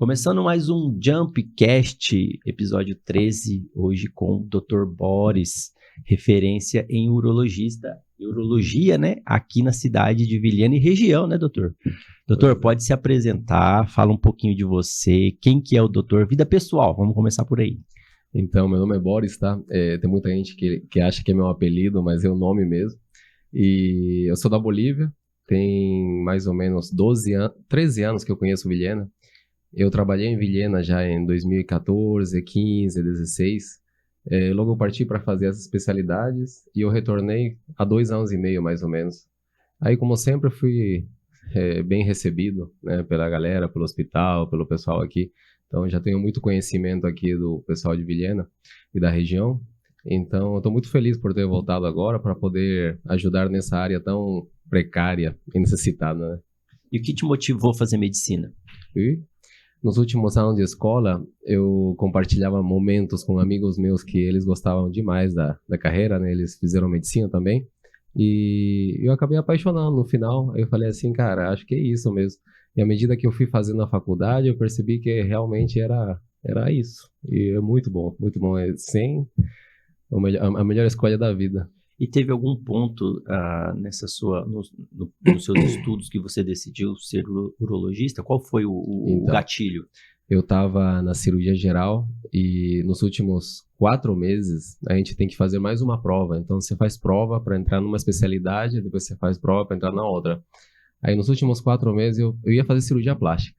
Começando mais um Jumpcast, episódio 13, hoje com o Dr. Boris, referência em urologia, né? Aqui na cidade de Vilhena e região, né, doutor? Doutor, pode se apresentar, fala um pouquinho de você, quem que é o doutor, vida pessoal, vamos começar por aí. Então, meu nome é Boris, tá? Tem muita gente que acha que é meu apelido, mas é o nome mesmo. E eu sou da Bolívia, tem mais ou menos 13 anos que eu conheço Vilhena. Eu trabalhei em Vilhena já em 2014, 15, 16. Logo eu parti para fazer as especialidades e eu retornei há 2 anos e meio, mais ou menos. Aí, como sempre, eu fui bem recebido, né, pela galera, pelo hospital, pelo pessoal aqui. Então, já tenho muito conhecimento aqui do pessoal de Vilhena e da região. Então, eu estou muito feliz por ter voltado agora para poder ajudar nessa área tão precária e necessitada, né? E o que te motivou a fazer medicina? E nos últimos anos de escola, eu compartilhava momentos com amigos meus que eles gostavam demais da carreira, né? Eles fizeram medicina também. E eu acabei apaixonando no final. Aí eu falei assim, cara, acho que é isso mesmo. E à medida que eu fui fazendo a faculdade, eu percebi que realmente era isso. E é muito bom, muito bom. É a melhor escolha da vida. E teve algum ponto nos seus estudos que você decidiu ser urologista? Qual foi o gatilho? Eu estava na cirurgia geral e nos últimos 4 meses a gente tem que fazer mais uma prova. Então você faz prova para entrar numa especialidade, depois você faz prova para entrar na outra. Aí nos últimos 4 meses eu ia fazer cirurgia plástica.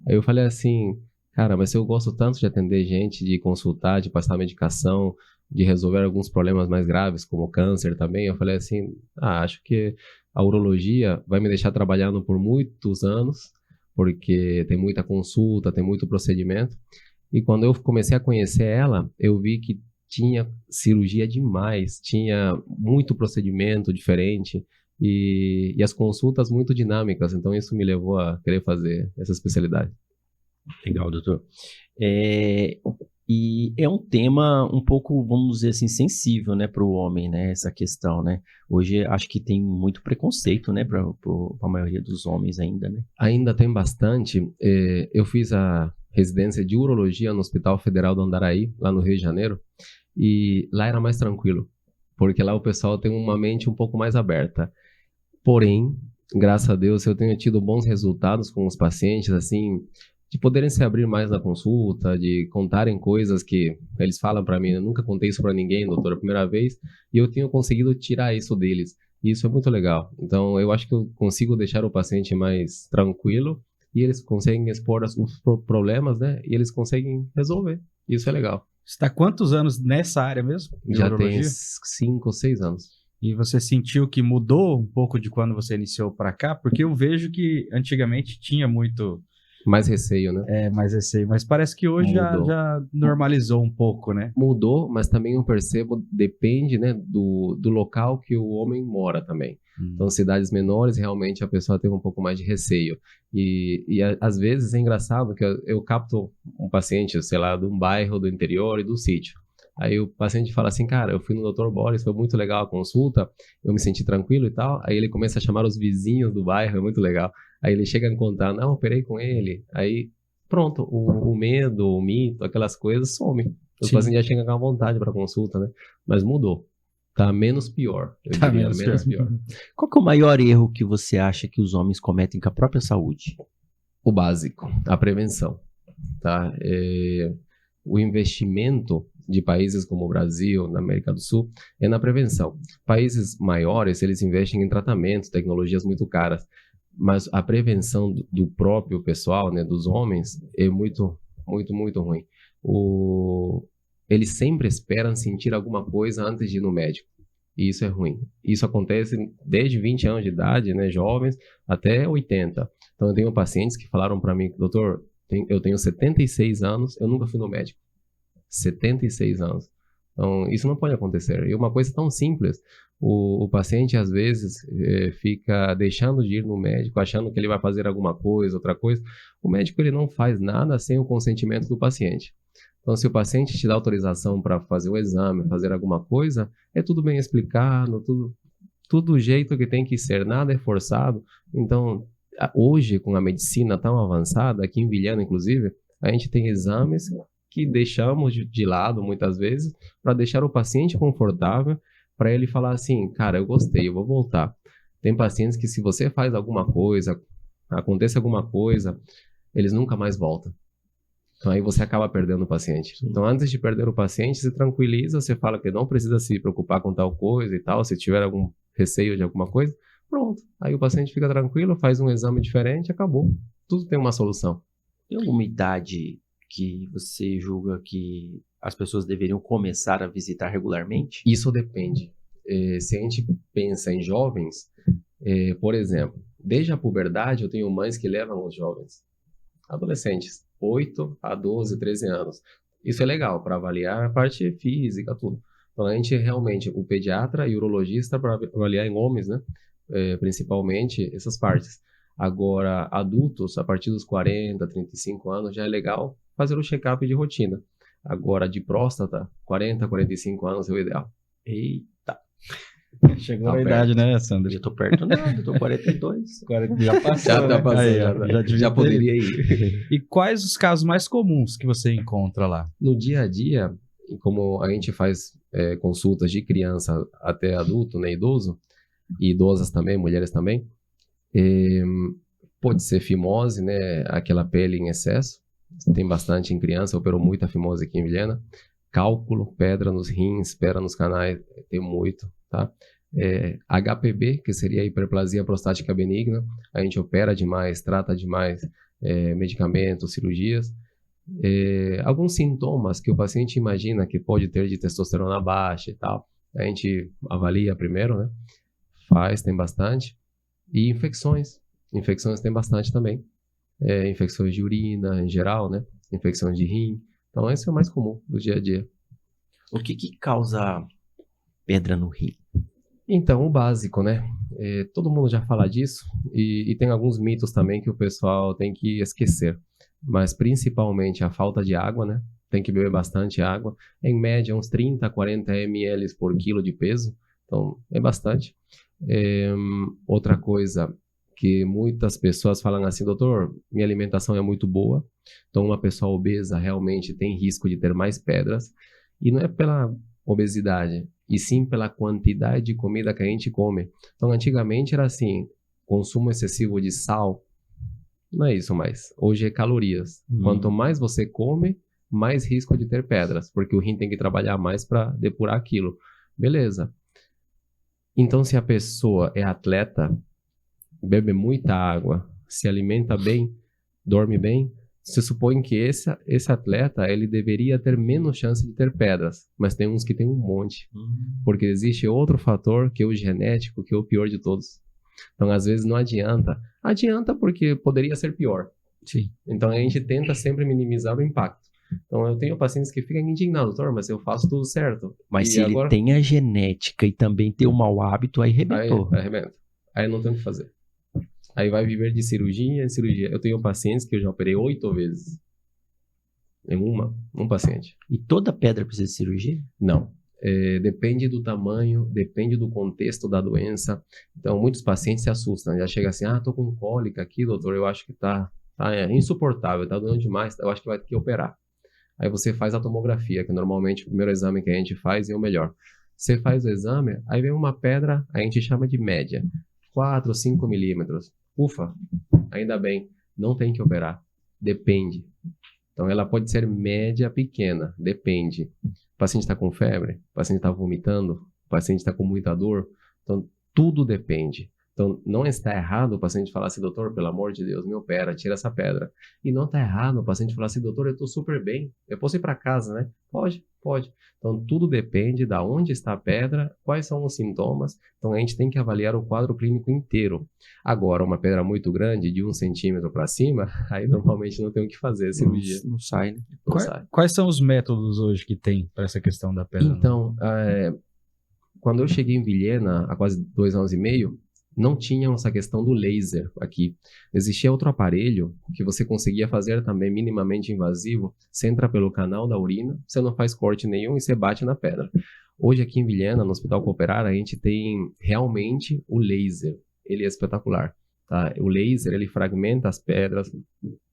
Aí eu falei assim, cara, mas eu gosto tanto de atender gente, de consultar, de passar medicação, de resolver alguns problemas mais graves, como câncer também. Eu falei assim, acho que a urologia vai me deixar trabalhando por muitos anos, porque tem muita consulta, tem muito procedimento. E quando eu comecei a conhecer ela, eu vi que tinha cirurgia demais, tinha muito procedimento diferente e as consultas muito dinâmicas. Então isso me levou a querer fazer essa especialidade. Legal, doutor. E é um tema um pouco, vamos dizer assim, sensível, né, para o homem, né, essa questão, né? Hoje acho que tem muito preconceito, né, para a maioria dos homens ainda, né? Ainda tem bastante. Eu fiz a residência de urologia no Hospital Federal do Andaraí, lá no Rio de Janeiro, e lá era mais tranquilo, porque lá o pessoal tem uma mente um pouco mais aberta. Porém, graças a Deus, eu tenho tido bons resultados com os pacientes, assim, de poderem se abrir mais na consulta, de contarem coisas que eles falam para mim. Eu nunca contei isso para ninguém, doutor, a primeira vez, e eu tenho conseguido tirar isso deles. E isso é muito legal. Então, eu acho que eu consigo deixar o paciente mais tranquilo e eles conseguem expor os problemas, né? E eles conseguem resolver. Isso é legal. Você está há quantos anos nessa área mesmo? Já urologia? Tem 5 ou 6 anos. E você sentiu que mudou um pouco de quando você iniciou para cá? Porque eu vejo que antigamente tinha muito... Mais receio, né? Mais receio. Mas parece que hoje já normalizou um pouco, né? Mudou, mas também eu percebo, depende, né, do local que o homem mora também. Então, cidades menores, realmente a pessoa tem um pouco mais de receio. E às vezes é engraçado que eu capto um paciente, sei lá, de um bairro do interior e do sítio. Aí o paciente fala assim, cara, eu fui no Dr. Boris, foi muito legal a consulta, eu me senti tranquilo e tal. Aí ele começa a chamar os vizinhos do bairro, é muito legal. Aí ele chega a contar, não, operei com ele. Aí, pronto, o medo, o mito, aquelas coisas somem. Os pacientes já chegam com a vontade para consulta, né? Mas mudou. Tá menos pior. Eu diria, menos pior. Qual que é o maior erro que você acha que os homens cometem com a própria saúde? O básico, a prevenção, tá? O investimento de países como o Brasil, na América do Sul, é na prevenção. Países maiores, eles investem em tratamento, tecnologias muito caras, mas a prevenção do próprio pessoal, né, dos homens, é muito, muito, muito ruim. Eles sempre esperam sentir alguma coisa antes de ir no médico, e isso é ruim. Isso acontece desde 20 anos de idade, né, jovens, até 80. Então eu tenho pacientes que falaram para mim, doutor, eu tenho 76 anos, eu nunca fui no médico. 76 anos. Então, isso não pode acontecer. E uma coisa tão simples, o paciente às vezes fica deixando de ir no médico, achando que ele vai fazer alguma coisa, outra coisa. O médico ele não faz nada sem o consentimento do paciente. Então, se o paciente te dá autorização para fazer o exame, fazer alguma coisa, é tudo bem explicado, tudo do jeito que tem que ser, nada é forçado. Então, hoje, com a medicina tão avançada, aqui em Vilhena, inclusive, A gente tem exames que deixamos de lado muitas vezes para deixar o paciente confortável, para ele falar assim, cara, eu gostei, eu vou voltar. Tem pacientes que se você faz alguma coisa, acontece alguma coisa, eles nunca mais voltam. Então aí você acaba perdendo o paciente. Então antes de perder o paciente, se tranquiliza, você fala que não precisa se preocupar com tal coisa e tal, se tiver algum receio de alguma coisa, pronto. Aí o paciente fica tranquilo, faz um exame diferente, acabou. Tudo tem uma solução. Tem alguma idade que você julga que as pessoas deveriam começar a visitar regularmente? Isso depende. Se a gente pensa em jovens, por exemplo, desde a puberdade eu tenho mães que levam os jovens, adolescentes, 8 a 12, 13 anos. Isso é legal para avaliar a parte física, tudo. Então a gente realmente, o pediatra e o urologista para avaliar em homens, né? Principalmente essas partes. Agora, adultos, a partir dos 40, 35 anos, já é legal fazer o check-up de rotina. Agora, de próstata, 40, 45 anos é o ideal. Eita, Chegou Tá a perto. idade, né, Sandro? eu tô perto nada, eu tô 42. Agora já passou, Já tá né? passando, Aí, ó, já devia ter- poderia ir. E quais os casos mais comuns que você encontra lá? No dia a dia, como a gente faz consultas de criança até adulto, né, idoso, e idosas também, mulheres também, pode ser fimose, né, aquela pele em excesso, tem bastante em criança, operou muita fimose aqui em Vilhena, cálculo, pedra nos rins, pedra nos canais, tem muito, tá? HPB, que seria a hiperplasia prostática benigna, a gente opera demais, trata demais, medicamentos, cirurgias. Alguns sintomas que o paciente imagina que pode ter de testosterona baixa e tal, a gente avalia primeiro, né? Tem bastante. E infecções tem bastante também. Infecções de urina em geral, né? Infecções de rim. Então esse é o mais comum do dia a dia. O que causa pedra no rim? Então, o básico, né? Todo mundo já fala disso e tem alguns mitos também que o pessoal tem que esquecer. Mas principalmente a falta de água, né? Tem que beber bastante água. Em média, uns 30 a 40 ml por quilo de peso. Então, é bastante. Outra coisa que muitas pessoas falam assim, doutor, minha alimentação é muito boa. Então, uma pessoa obesa realmente tem risco de ter mais pedras. E não é pela obesidade, e sim pela quantidade de comida que a gente come. Então, antigamente era assim, consumo excessivo de sal, não é isso mais. Hoje é calorias. Quanto mais você come, mais risco de ter pedras, porque o rim tem que trabalhar mais para depurar aquilo. Beleza. Então, se a pessoa é atleta, bebe muita água, se alimenta bem, dorme bem, se supõe que esse atleta ele deveria ter menos chance de ter pedras, mas tem uns que tem um monte, porque existe outro fator que é o genético, que é o pior de todos. Então, às vezes não adianta. Adianta porque poderia ser pior. Sim. Então, a gente tenta sempre minimizar o impacto. Então, eu tenho pacientes que ficam indignados, doutor, mas eu faço tudo certo. Mas E se agora... ele tem a genética e também tem o mau hábito, aí arrebentou. Aí arrebenta. Aí não tem o que fazer. Aí vai viver de cirurgia em cirurgia. Eu tenho pacientes que eu já operei 8 vezes. Em um paciente. E toda pedra precisa de cirurgia? Não. Depende do tamanho, depende do contexto da doença. Então, muitos pacientes se assustam. Já chega assim, tô com cólica aqui, doutor, eu acho que tá insuportável, tá doendo demais, eu acho que vai ter que operar. Aí você faz a tomografia, que normalmente o primeiro exame que a gente faz é o melhor. Você faz o exame, aí vem uma pedra, a gente chama de média. 4, 5 milímetros. Ufa, ainda bem, não tem que operar. Depende. Então, ela pode ser média, pequena, depende. O paciente está com febre, o paciente está vomitando, o paciente está com muita dor. Então, tudo depende. Então, não está errado o paciente falar assim, doutor, pelo amor de Deus, me opera, tira essa pedra. E não está errado o paciente falar assim, doutor, eu estou super bem, eu posso ir para casa, né? Pode. Então, tudo depende de onde está a pedra, quais são os sintomas. Então, a gente tem que avaliar o quadro clínico inteiro. Agora, uma pedra muito grande, de 1 centímetro para cima, aí normalmente não tem o que fazer a cirurgia. Não sai, né? Não sai. Quais são os métodos hoje que tem para essa questão da pedra? Então, quando eu cheguei em Vilhena, há quase 2 anos e meio, não tinha essa questão do laser aqui. Existia outro aparelho que você conseguia fazer também minimamente invasivo. Você entra pelo canal da urina, você não faz corte nenhum e você bate na pedra. Hoje aqui em Vilhena, no Hospital Cooperar, a gente tem realmente o laser. Ele é espetacular. Tá? O laser, ele fragmenta as pedras,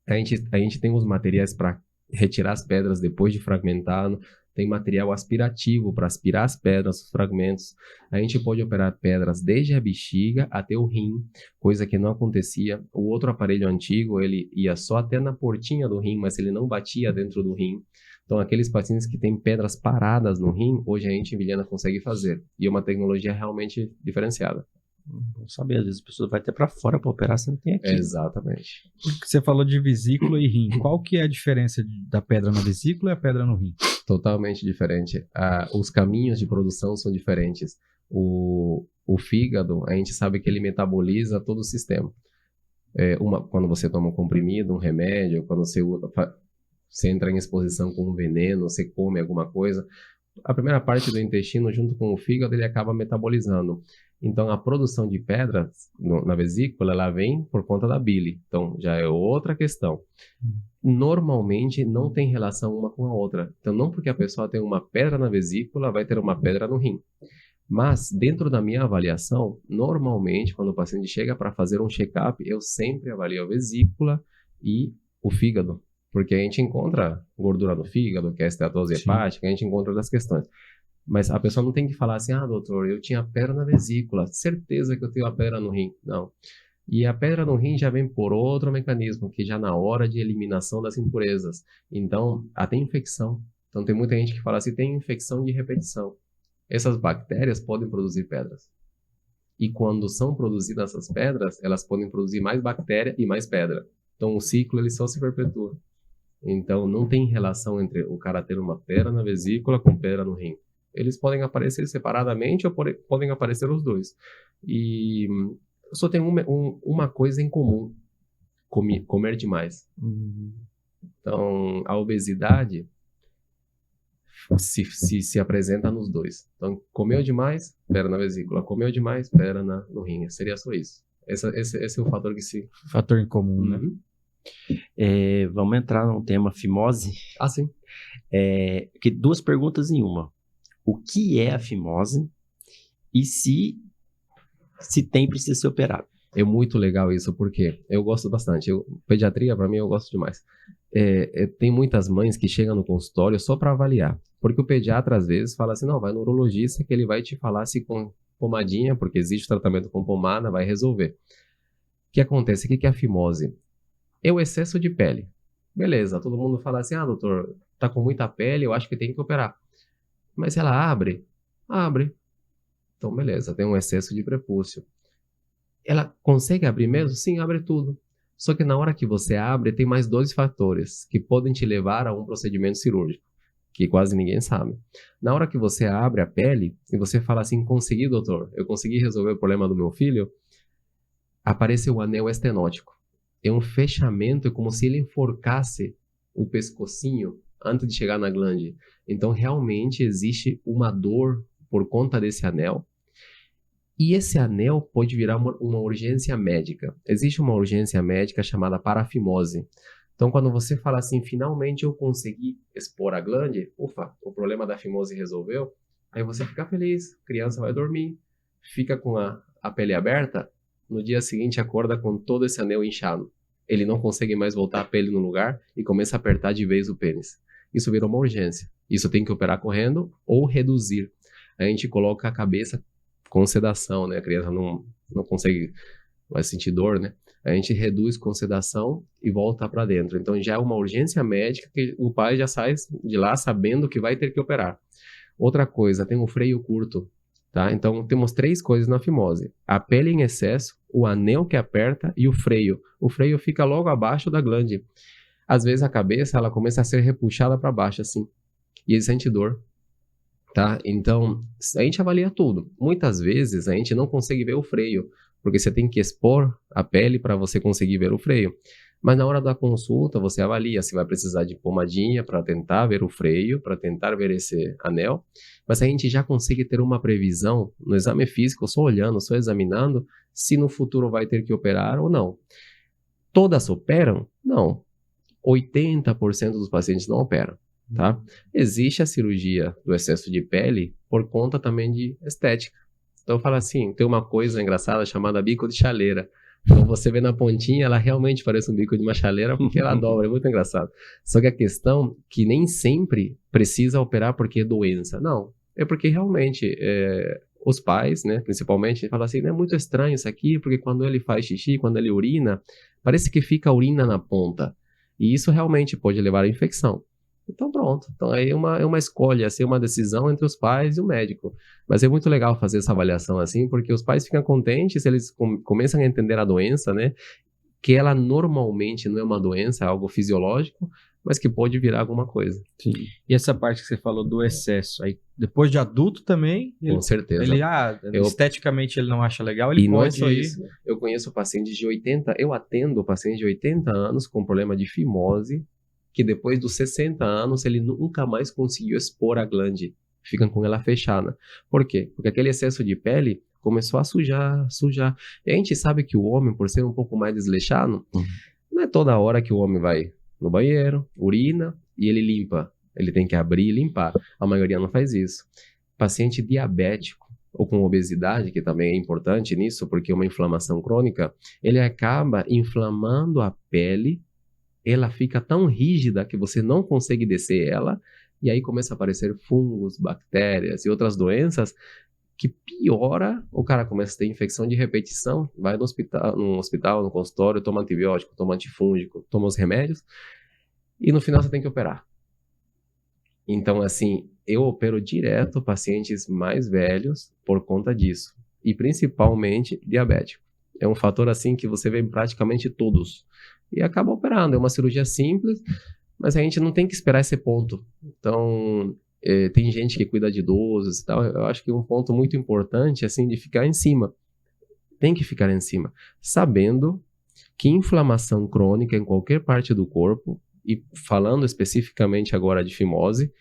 A gente tem os materiais para retirar as pedras depois de fragmentado, tem material aspirativo para aspirar as pedras, os fragmentos. A gente pode operar pedras desde a bexiga até o rim, coisa que não acontecia. O outro aparelho antigo, ele ia só até na portinha do rim, mas ele não batia dentro do rim. Então, aqueles pacientes que têm pedras paradas no rim, hoje a gente em Vilhena consegue fazer. E é uma tecnologia realmente diferenciada. Bom saber, às vezes a pessoa vai até para fora para operar, você não tem aqui. Exatamente. Você falou de vesícula e rim. Qual que é a diferença da pedra na vesícula e a pedra no rim? Totalmente diferente. Os caminhos de produção são diferentes. O fígado, a gente sabe que ele metaboliza todo o sistema. Quando você toma um comprimido, um remédio, quando você entra em exposição com um veneno, você come alguma coisa, a primeira parte do intestino, junto com o fígado, ele acaba metabolizando. Então, a produção de pedras na vesícula, ela vem por conta da bile. Então, já é outra questão. Normalmente, não tem relação uma com a outra. Então, não porque a pessoa tem uma pedra na vesícula, vai ter uma pedra no rim. Mas, dentro da minha avaliação, normalmente, quando o paciente chega para fazer um check-up, eu sempre avalio a vesícula e o fígado. Porque a gente encontra gordura no fígado, que é a esteatose hepática, a gente encontra outras questões. Mas a pessoa não tem que falar assim, doutor, eu tinha pedra na vesícula, certeza que eu tenho a pedra no rim. Não. E a pedra no rim já vem por outro mecanismo, que já na hora de eliminação das impurezas. Então, até infecção. Então, tem muita gente que fala assim, tem infecção de repetição. Essas bactérias podem produzir pedras. E quando são produzidas essas pedras, elas podem produzir mais bactéria e mais pedra. Então, o ciclo ele só se perpetua. Então, não tem relação entre o cara ter uma pedra na vesícula com pedra no rim. Eles podem aparecer separadamente ou podem aparecer os dois. E só tem uma coisa em comum: comer demais. Então, a obesidade se apresenta nos dois. Então, comeu demais, pedra na vesícula. Comeu demais, pedra no rim. Seria só isso. Esse é o fator que se... Fator em comum, né? Vamos entrar no tema fimose. Sim. Duas perguntas em uma. O que é a fimose e se tem, precisa ser operado? É muito legal isso, porque eu gosto bastante. Pediatria, para mim, eu gosto demais. Tem muitas mães que chegam no consultório só para avaliar. Porque o pediatra, às vezes, fala assim, não, vai no urologista que ele vai te falar se com pomadinha, porque existe tratamento com pomada, vai resolver. O que acontece? O que é a fimose? É o excesso de pele. Beleza, todo mundo fala assim, doutor, tá com muita pele, eu acho que tem que operar. Mas ela abre? Abre. Então, beleza, tem um excesso de prepúcio. Ela consegue abrir mesmo? Sim, abre tudo. Só que na hora que você abre, tem mais 2 fatores que podem te levar a um procedimento cirúrgico, que quase ninguém sabe. Na hora que você abre a pele e você fala assim, consegui, doutor, eu consegui resolver o problema do meu filho, aparece o anel estenótico. É um fechamento, é como se ele enforcasse o pescocinho antes de chegar na glande. Então, realmente existe uma dor por conta desse anel. E esse anel pode virar uma urgência médica. Existe uma urgência médica chamada parafimose. Então, quando você fala assim, finalmente eu consegui expor a glande, ufa, o problema da fimose resolveu, aí você fica feliz, a criança vai dormir, fica com a pele aberta, no dia seguinte acorda com todo esse anel inchado. Ele não consegue mais voltar a pele no lugar e começa a apertar de vez o pênis. Isso virou uma urgência. Isso tem que operar correndo ou reduzir. A gente coloca a cabeça com sedação, né? A criança não consegue, vai sentir dor, né? A gente reduz com sedação e volta para dentro. Então já é uma urgência médica que o pai já sai de lá sabendo que vai ter que operar. Outra coisa, tem um freio curto, tá? Então temos 3 coisas na fimose: a pele em excesso, o anel que aperta e o freio. O freio fica logo abaixo da glande. Às vezes a cabeça ela começa a ser repuxada para baixo assim e ele sente dor. Tá? Então, a gente avalia tudo. Muitas vezes a gente não consegue ver o freio, porque você tem que expor a pele para você conseguir ver o freio. Mas na hora da consulta, você avalia se vai precisar de pomadinha para tentar ver o freio, para tentar ver esse anel. Mas a gente já consegue ter uma previsão no exame físico, só olhando, só examinando, se no futuro vai ter que operar ou não. Todas operam? Não. 80% dos pacientes não operam. Tá? Existe a cirurgia do excesso de pele por conta também de estética. Então eu falo assim, tem uma coisa engraçada chamada bico de chaleira. Então você vê na pontinha, ela realmente parece um bico de uma chaleira porque ela dobra, é muito engraçado. Só que a questão que nem sempre precisa operar porque é doença. Não, é porque realmente os pais, né, principalmente, falam assim, é muito estranho isso aqui, porque quando ele faz xixi, quando ele urina, parece que fica a urina na ponta. E isso realmente pode levar à infecção. Então pronto, então aí é uma escolha, assim, uma decisão entre os pais e o médico. Mas é muito legal fazer essa avaliação assim, porque os pais ficam contentes, eles começam a entender a doença, né? Que ela normalmente não é uma doença, é algo fisiológico, mas que pode virar alguma coisa. Sim. E essa parte que você falou do excesso, aí depois de adulto também, Com certeza. Esteticamente ele não acha legal, ele e pode não é só isso. Eu conheço pacientes de 80, eu atendo pacientes de 80 anos com problema de fimose, que depois dos 60 anos ele nunca mais conseguiu expor a glande, ficam com ela fechada. Por quê? Porque aquele excesso de pele começou a sujar. E a gente sabe que o homem, por ser um pouco mais desleixado, não é toda hora que o homem vai no banheiro, urina e ele limpa. Ele tem que abrir e limpar. A maioria não faz isso. Paciente diabético ou com obesidade, que também é importante nisso, porque uma inflamação crônica, ele acaba inflamando a pele, ela fica tão rígida que você não consegue descer ela, e aí começa a aparecer fungos, bactérias e outras doenças que piora, o cara começa a ter infecção de repetição, vai no hospital, no consultório, toma antibiótico, toma antifúngico, toma os remédios, e no final você tem que operar. Então, assim, eu opero direto pacientes mais velhos por conta disso, e principalmente diabético. É um fator assim que você vê em praticamente todos. E acaba operando. É uma cirurgia simples, mas a gente não tem que esperar esse ponto. Então, tem gente que cuida de idosos e tal. Eu acho que um ponto muito importante é assim, de ficar em cima. Tem que ficar em cima. Sabendo que inflamação crônica em qualquer parte do corpo, e falando especificamente agora de fimose,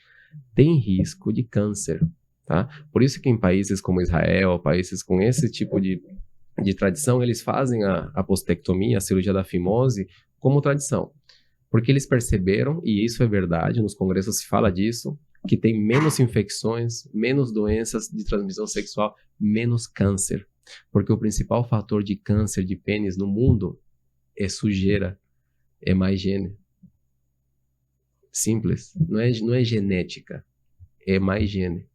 tem risco de câncer. Tá? Por isso que em países como Israel, países com esse tipo de tradição, eles fazem a apostectomia, a cirurgia da fimose, como tradição. Porque eles perceberam, e isso é verdade, nos congressos se fala disso, que tem menos infecções, menos doenças de transmissão sexual, menos câncer. Porque o principal fator de câncer de pênis no mundo é sujeira, é má higiene. Simples. Não é genética, é má higiene.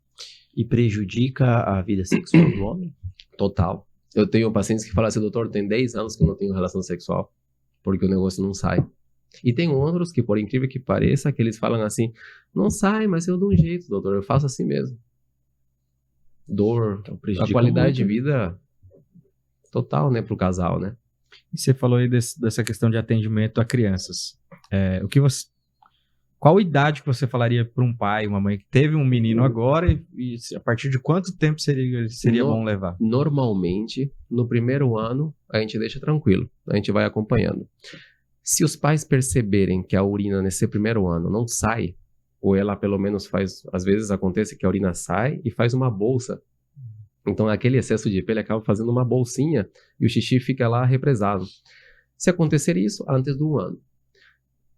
E prejudica a vida sexual do homem? Total. Eu tenho pacientes que falam assim, doutor, tem 10 anos que eu não tenho relação sexual, porque o negócio não sai. E tem outros que, por incrível que pareça, que eles falam assim, não sai, mas eu dou um jeito, doutor, eu faço assim mesmo. Dor, então, a qualidade de vida total, né, pro casal, né? E você falou aí dessa questão de atendimento a crianças. Qual idade que você falaria para um pai, uma mãe que teve um menino agora e a partir de quanto tempo seria bom levar? Normalmente, no primeiro ano, a gente deixa tranquilo. A gente vai acompanhando. Se os pais perceberem que a urina nesse primeiro ano não sai, ou ela pelo menos faz, às vezes acontece que a urina sai e faz uma bolsa. Então aquele excesso de pele acaba fazendo uma bolsinha e o xixi fica lá represado. Se acontecer isso, antes do 1 ano.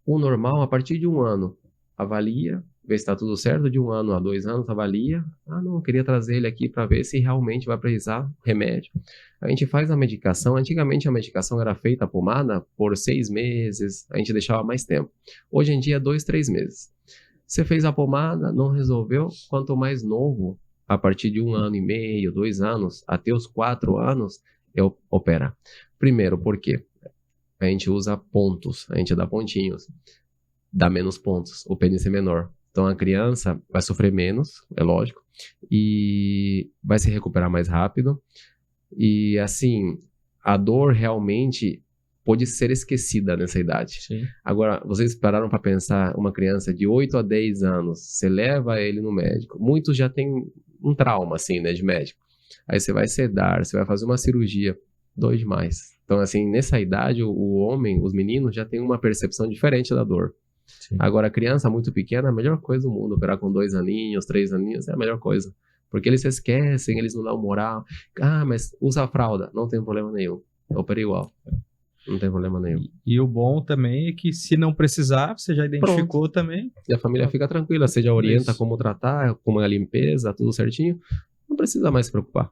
O normal, a partir de 1 ano, avalia, vê se está tudo certo. De 1 ano a 2 anos, avalia. Não, eu queria trazer ele aqui para ver se realmente vai precisar remédio. A gente faz a medicação. Antigamente a medicação era feita, a pomada, por 6 meses. A gente deixava mais tempo. Hoje em dia, 2, 3 meses. Você fez a pomada, não resolveu. Quanto mais novo, a partir de 1 ano e meio, 2 anos, até os 4 anos, opera. Primeiro, por quê? A gente usa pontos, a gente dá pontinhos, dá menos pontos, o pênis é menor. Então a criança vai sofrer menos, é lógico, e vai se recuperar mais rápido. E assim, a dor realmente pode ser esquecida nessa idade. Sim. Agora, vocês pararam para pensar, uma criança de 8 a 10 anos, você leva ele no médico, muitos já têm um trauma assim, né, de médico. Aí você vai sedar, você vai fazer uma cirurgia, dói demais. Então, assim, nessa idade, o homem, os meninos, já têm uma percepção diferente da dor. Sim. Agora, a criança muito pequena, é a melhor coisa do mundo. Operar com 2 aninhos, 3 aninhos, é a melhor coisa. Porque eles se esquecem, eles não dão moral. Mas usa a fralda. Não tem problema nenhum. Eu operei igual. Não tem problema nenhum. E o bom também é que se não precisar, você já identificou também. E a família fica tranquila. Você já orienta como tratar, como é a limpeza, tudo certinho. Não precisa mais se preocupar.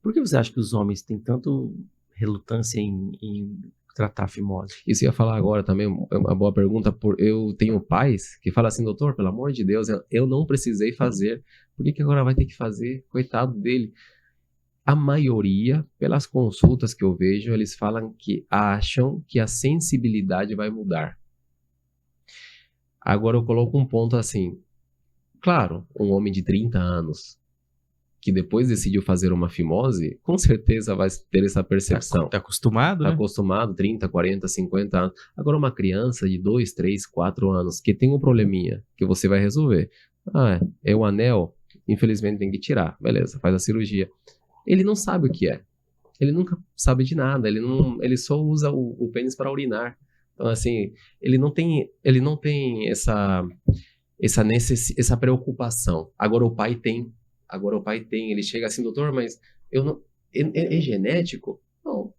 Por que você acha que os homens têm tanto relutância em tratar a fimose? Isso eu ia falar agora também, é uma boa pergunta. Eu tenho pais que falam assim, doutor, pelo amor de Deus, eu não precisei fazer, por que agora vai ter que fazer? Coitado dele. A maioria, pelas consultas que eu vejo, eles falam que acham que a sensibilidade vai mudar. Agora eu coloco um ponto assim, claro, um homem de 30 anos, que depois decidiu fazer uma fimose, com certeza vai ter essa percepção. Tá acostumado, Tá né? acostumado, 30, 40, 50 anos. Agora uma criança de 2, 3, 4 anos, que tem um probleminha, que você vai resolver. É o anel, infelizmente tem que tirar. Beleza, faz a cirurgia. Ele não sabe o que é. Ele nunca sabe de nada, ele só usa o pênis para urinar. Então, assim, ele não tem essa preocupação. Agora o pai tem, ele chega assim, doutor, mas eu não, é genético? Não.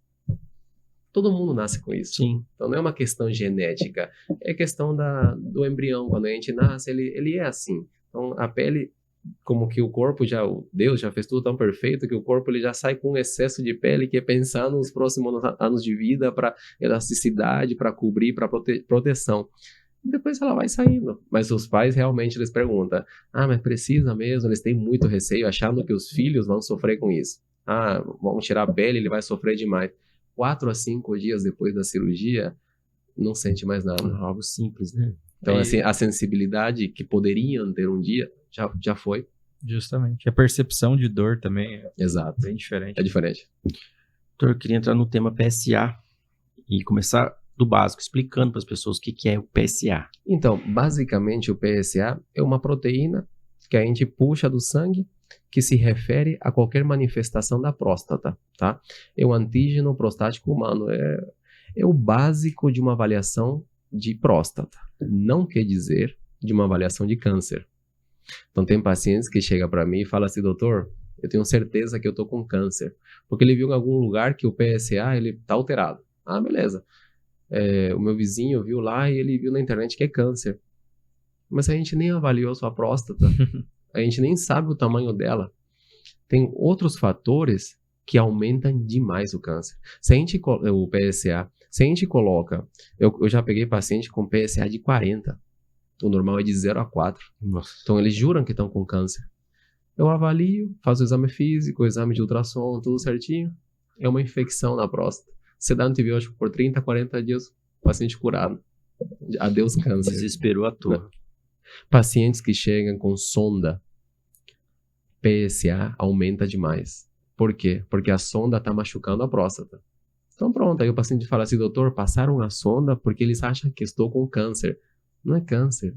Todo mundo nasce com isso. Sim. Então não é uma questão genética, é questão do embrião. Quando a gente nasce, ele é assim. Então a pele, como que o corpo Deus já fez tudo tão perfeito que o corpo ele já sai com um excesso de pele que é pensar nos próximos anos de vida para elasticidade, para cobrir, para proteção. Depois ela vai saindo. Mas os pais realmente eles perguntam, mas precisa mesmo? Eles têm muito receio, achando que os filhos vão sofrer com isso. Vamos tirar a pele, ele vai sofrer demais. 4 a 5 dias depois da cirurgia, não sente mais nada. Algo simples, né? Então, assim, a sensibilidade que poderiam ter um dia, já foi. Justamente. A percepção de dor também é Exato. bem diferente. É diferente. Doutor, eu queria entrar no tema PSA e começar do básico, explicando para as pessoas o que é o PSA. Então, basicamente, o PSA é uma proteína que a gente puxa do sangue que se refere a qualquer manifestação da próstata, tá? É o antígeno prostático humano, é o básico de uma avaliação de próstata. Não quer dizer de uma avaliação de câncer. Então, tem pacientes que chegam para mim e falam assim, doutor, eu tenho certeza que eu estou com câncer, porque ele viu em algum lugar que o PSA está alterado. Beleza. O meu vizinho viu lá e ele viu na internet que é câncer. Mas a gente nem avaliou sua próstata. A gente nem sabe o tamanho dela. Tem outros fatores que aumentam demais o câncer. O PSA, se a gente coloca... Eu já peguei paciente com PSA de 40. O normal é de 0 a 4. Nossa. Então eles juram que estão com câncer. Eu avalio, faço o exame físico, o exame de ultrassom, tudo certinho. É uma infecção na próstata. Você dá antibiótico por 30, 40 dias, paciente curado. Adeus câncer. Desesperou à toa. Pacientes que chegam com sonda, PSA aumenta demais. Por quê? Porque a sonda está machucando a próstata. Então pronto, aí o paciente fala assim, doutor, passaram a sonda porque eles acham que estou com câncer. Não é câncer.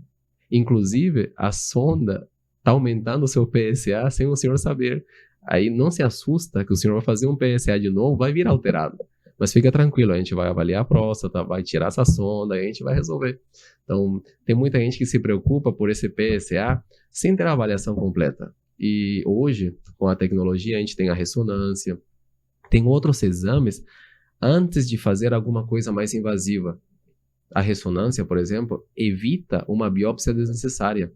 Inclusive, a sonda está aumentando o seu PSA sem o senhor saber. Aí não se assusta que o senhor vai fazer um PSA de novo, vai vir alterado. Mas fica tranquilo, a gente vai avaliar a próstata, vai tirar essa sonda, aí a gente vai resolver. Então, tem muita gente que se preocupa por esse PSA sem ter a avaliação completa. E hoje, com a tecnologia, a gente tem a ressonância, tem outros exames antes de fazer alguma coisa mais invasiva. A ressonância, por exemplo, evita uma biópsia desnecessária.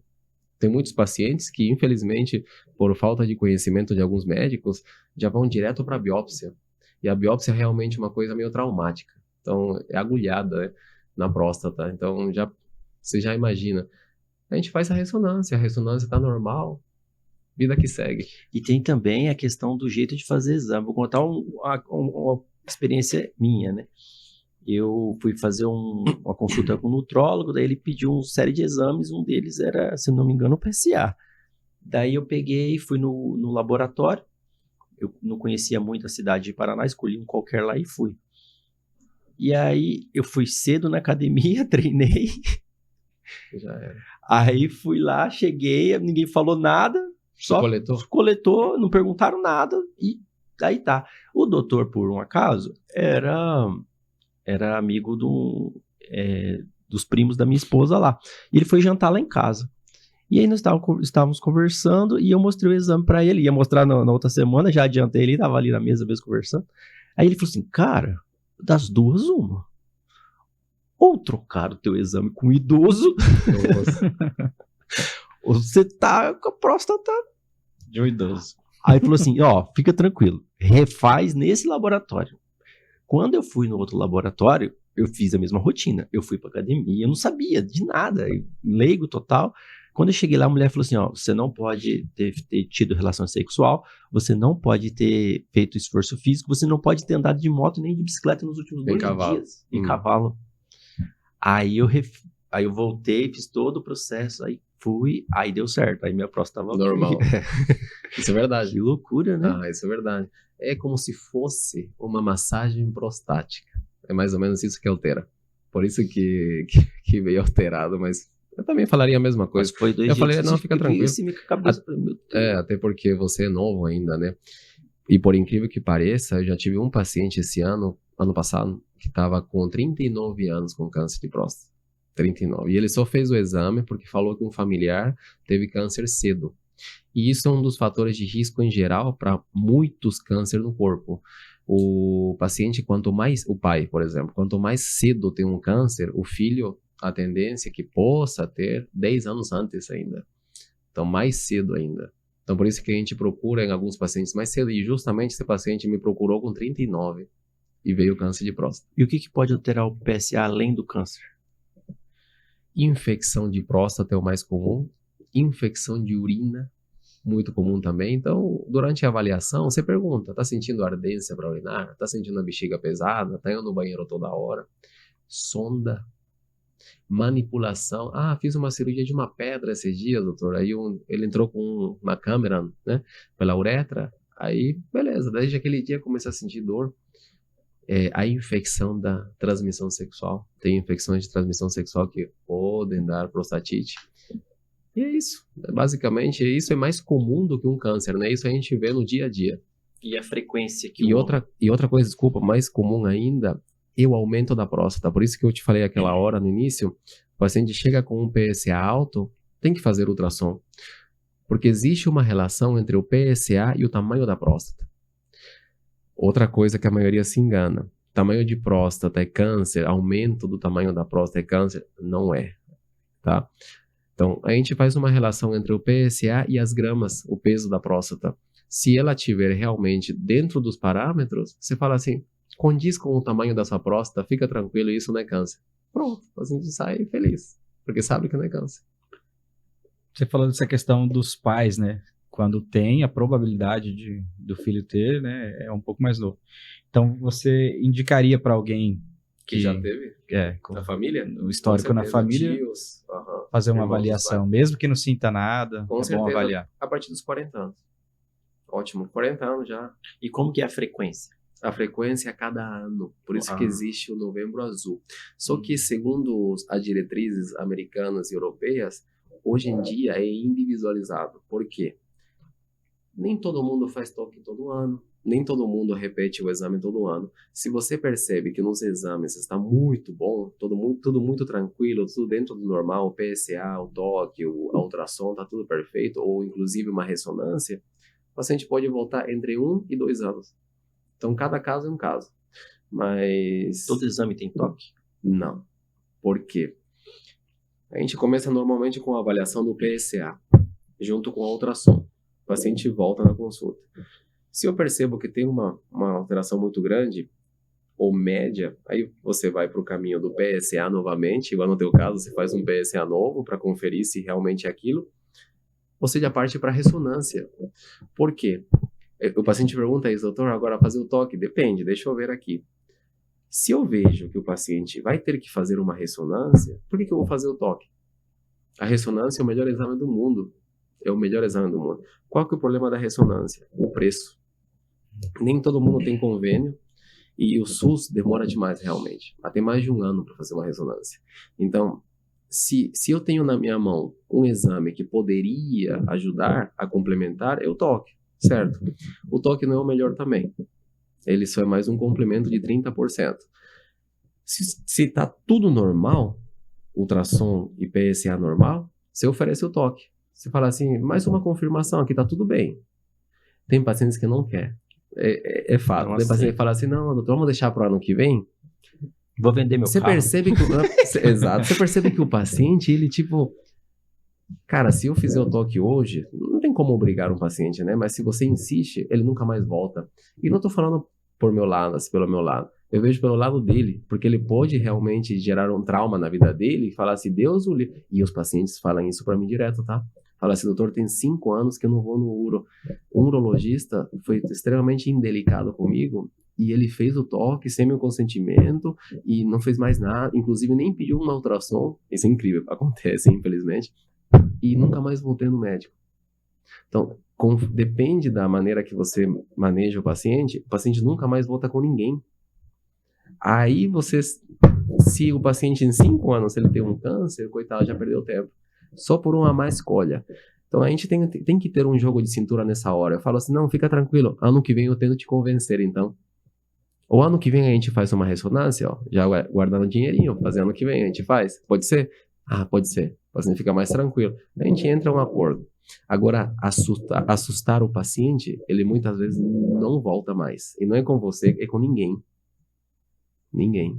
Tem muitos pacientes que, infelizmente, por falta de conhecimento de alguns médicos, já vão direto para a biópsia. E a biópsia é realmente uma coisa meio traumática. Então, é agulhada, né, na próstata. Então, você já imagina. A gente faz a ressonância está normal, vida que segue. E tem também a questão do jeito de fazer exame. Vou contar uma experiência minha, né? Eu fui fazer uma consulta com um nutrólogo, daí ele pediu uma série de exames, um deles era, se não me engano, o PSA. Daí eu peguei e fui no laboratório. Eu não conhecia muito a cidade de Paraná, escolhi um qualquer lá e fui. E aí eu fui cedo na academia, treinei. Já era. Aí fui lá, cheguei, ninguém falou nada. Só coletou, não perguntaram nada e aí tá. O doutor, por um acaso, era amigo dos primos da minha esposa lá. E ele foi jantar lá em casa. E aí nós estávamos conversando e eu mostrei o exame para ele. Ia mostrar na outra semana, já adiantei, ele estava ali na mesa mesmo conversando. Aí ele falou assim, cara, das duas, uma. Ou trocar o teu exame com um idoso, ou você tá com a próstata de um idoso. Aí ele falou assim, fica tranquilo, refaz nesse laboratório. Quando eu fui no outro laboratório, eu fiz a mesma rotina. Eu fui pra academia, eu não sabia de nada, leigo total. Quando eu cheguei lá, a mulher falou assim, ó, você não pode ter tido relação sexual, você não pode ter feito esforço físico, você não pode ter andado de moto nem de bicicleta nos últimos 2 dias. Em cavalo. Aí eu voltei, fiz todo o processo, aí fui, aí deu certo, aí minha próstata tava Normal. Isso é verdade. Que loucura, né? Ah, isso é verdade. É como se fosse uma massagem prostática. É mais ou menos isso que altera. Por isso que veio alterado, mas eu também falaria a mesma coisa. Mas foi 2 Eu dias. falei, não, fica tranquilo. Assim, minha cabeça, meu Deus. Até porque você é novo ainda, né? E por incrível que pareça, eu já tive um paciente esse ano passado, que estava com 39 anos com câncer de próstata. 39. E ele só fez o exame porque falou que um familiar teve câncer cedo. E isso é um dos fatores de risco em geral para muitos cânceres no corpo. O paciente, o pai, por exemplo, quanto mais cedo tem um câncer, o filho, a tendência é que possa ter 10 anos antes ainda. Então, mais cedo ainda. Então, por isso que a gente procura em alguns pacientes mais cedo. E justamente esse paciente me procurou com 39 e veio câncer de próstata. E o que pode alterar o PSA além do câncer? Infecção de próstata é o mais comum. Infecção de urina, muito comum também. Então, durante a avaliação, você pergunta, tá sentindo ardência para urinar? Tá sentindo a bexiga pesada? Tá indo no banheiro toda hora? Sonda. Manipulação. Ah, fiz uma cirurgia de uma pedra esses dias, doutor. Aí ele entrou com uma câmera, né, pela uretra. Aí, beleza. Desde aquele dia comecei a sentir dor. A infecção da transmissão sexual. Tem infecções de transmissão sexual que podem dar prostatite. E é isso. Basicamente, isso é mais comum do que um câncer, né? Isso a gente vê no dia a dia. E a frequência que E outra coisa, desculpa, mais comum ainda é o aumento da próstata. Por isso que eu te falei aquela hora no início, o paciente chega com um PSA alto, tem que fazer ultrassom. Porque existe uma relação entre o PSA e o tamanho da próstata. Outra coisa que a maioria se engana. Tamanho de próstata é câncer, aumento do tamanho da próstata é câncer. Não é, tá? Então, a gente faz uma relação entre o PSA e as gramas, o peso da próstata. Se ela estiver realmente dentro dos parâmetros, você fala assim, condiz com o tamanho da sua próstata, fica tranquilo, isso não é câncer. Pronto, a gente sai feliz, porque sabe que não é câncer. Você falou dessa questão dos pais, né? Quando tem, a probabilidade do filho ter, né, é um pouco mais low. Então, você indicaria para alguém Que já teve? Com a família? o histórico na família, tios, fazer uma irmãos, avaliação, mesmo que não sinta nada, com é certeza, bom avaliar. A partir dos 40 anos. Ótimo, 40 anos já. E como que é a frequência? A frequência é a cada ano. Por isso que existe o Novembro Azul. Só que, segundo as diretrizes americanas e europeias, hoje em dia é individualizado. Por quê? Nem todo mundo faz toque todo ano. Nem todo mundo repete o exame todo ano. Se você percebe que nos exames está muito bom, tudo muito tranquilo, tudo dentro do normal, o PSA, o toque, a ultrassom, está tudo perfeito, ou inclusive uma ressonância, o paciente pode voltar entre 1 e 2 anos. Então, cada caso é um caso. Mas... Todo exame tem toque? Não. Por quê? A gente começa normalmente com a avaliação do PSA, junto com a ultrassom. O paciente volta na consulta. Se eu percebo que tem uma alteração muito grande, ou média, aí você vai para o caminho do PSA novamente, igual no teu caso, você faz um PSA novo para conferir se realmente é aquilo. Você já parte para a ressonância. Por quê? O paciente pergunta isso, doutor, agora fazer o toque? Depende, deixa eu ver aqui. Se eu vejo que o paciente vai ter que fazer uma ressonância, por que eu vou fazer o toque? A ressonância é o melhor exame do mundo. É o melhor exame do mundo. Qual que é o problema da ressonância? O preço. Nem todo mundo tem convênio e o SUS demora demais realmente. Até mais de 1 ano para fazer uma ressonância. Então, se eu tenho na minha mão um exame que poderia ajudar a complementar, é o toque, certo? O toque não é o melhor também. Ele só é mais um complemento de 30%. Se está tudo normal, ultrassom e PSA normal, você oferece o toque. Você fala assim, mais uma confirmação aqui, tá tudo bem. Tem pacientes que não quer. É fato. Tem paciente que fala assim, não, doutor, vamos deixar para o ano que vem? Vou vender meu carro. Exato. Você percebe que o paciente, ele tipo... Cara, se eu fizer o toque hoje, não tem como obrigar um paciente, né? Mas se você insiste, ele nunca mais volta. E não tô falando pelo meu lado. Eu vejo pelo lado dele, porque ele pode realmente gerar um trauma na vida dele e falar assim, Deus o livre. E os pacientes falam isso para mim direto, tá? Fala assim, doutor, tem 5 anos que eu não vou no uro. Um urologista foi extremamente indelicado comigo e ele fez o toque sem meu consentimento e não fez mais nada, inclusive nem pediu uma ultrassom. Isso é incrível, acontece, infelizmente. E nunca mais voltei no médico. Então, depende da maneira que você maneja o paciente nunca mais volta com ninguém. Aí se o paciente em 5 anos ele tem um câncer, coitado, já perdeu tempo. Só por uma má escolha. Então a gente tem que ter um jogo de cintura nessa hora. Eu falo assim, não, fica tranquilo, ano que vem eu tento te convencer então. O ano que vem a gente faz uma ressonância, ó, já guardando dinheirinho, fazer ano que vem a gente faz. Pode ser? Ah, pode ser. O paciente fica mais tranquilo. A gente entra em um acordo. Agora, assustar o paciente, ele muitas vezes não volta mais. E não é com você, é com ninguém. Ninguém.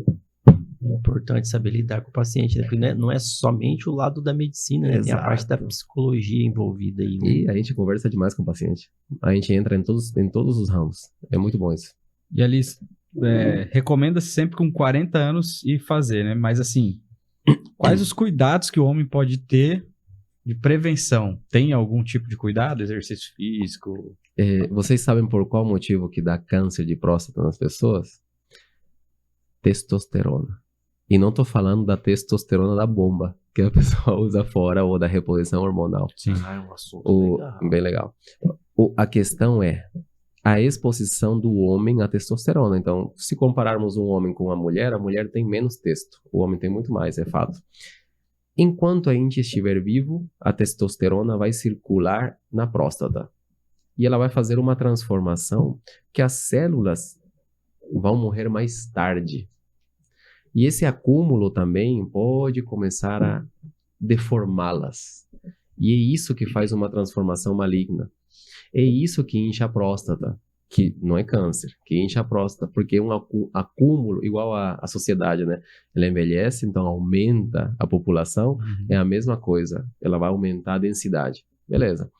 É importante saber lidar com o paciente, né? Porque não é somente o lado da medicina, né? Tem a parte da psicologia envolvida aí. Né? E a gente conversa demais com o paciente. A gente entra em todos os ramos. É muito bom isso. E ali, recomenda-se sempre com 40 anos e fazer, né? Mas assim, quais os cuidados que o homem pode ter de prevenção? Tem algum tipo de cuidado? Exercício físico? Vocês sabem por qual motivo que dá câncer de próstata nas pessoas? Testosterona. E não tô falando da testosterona da bomba, que a pessoa usa fora, ou da reposição hormonal. Sim. É um assunto legal. Bem legal. A questão é a exposição do homem à testosterona. Então, se compararmos um homem com a mulher tem menos testo. O homem tem muito mais, é fato. Enquanto a gente estiver vivo, a testosterona vai circular na próstata. E ela vai fazer uma transformação que as células vão morrer mais tarde. E esse acúmulo também pode começar a deformá-las. E é isso que faz uma transformação maligna. É isso que incha a próstata, que não é câncer, que incha a próstata, porque é um acúmulo, igual a sociedade, né? Ela envelhece, então aumenta a população, é a mesma coisa, ela vai aumentar a densidade. Beleza.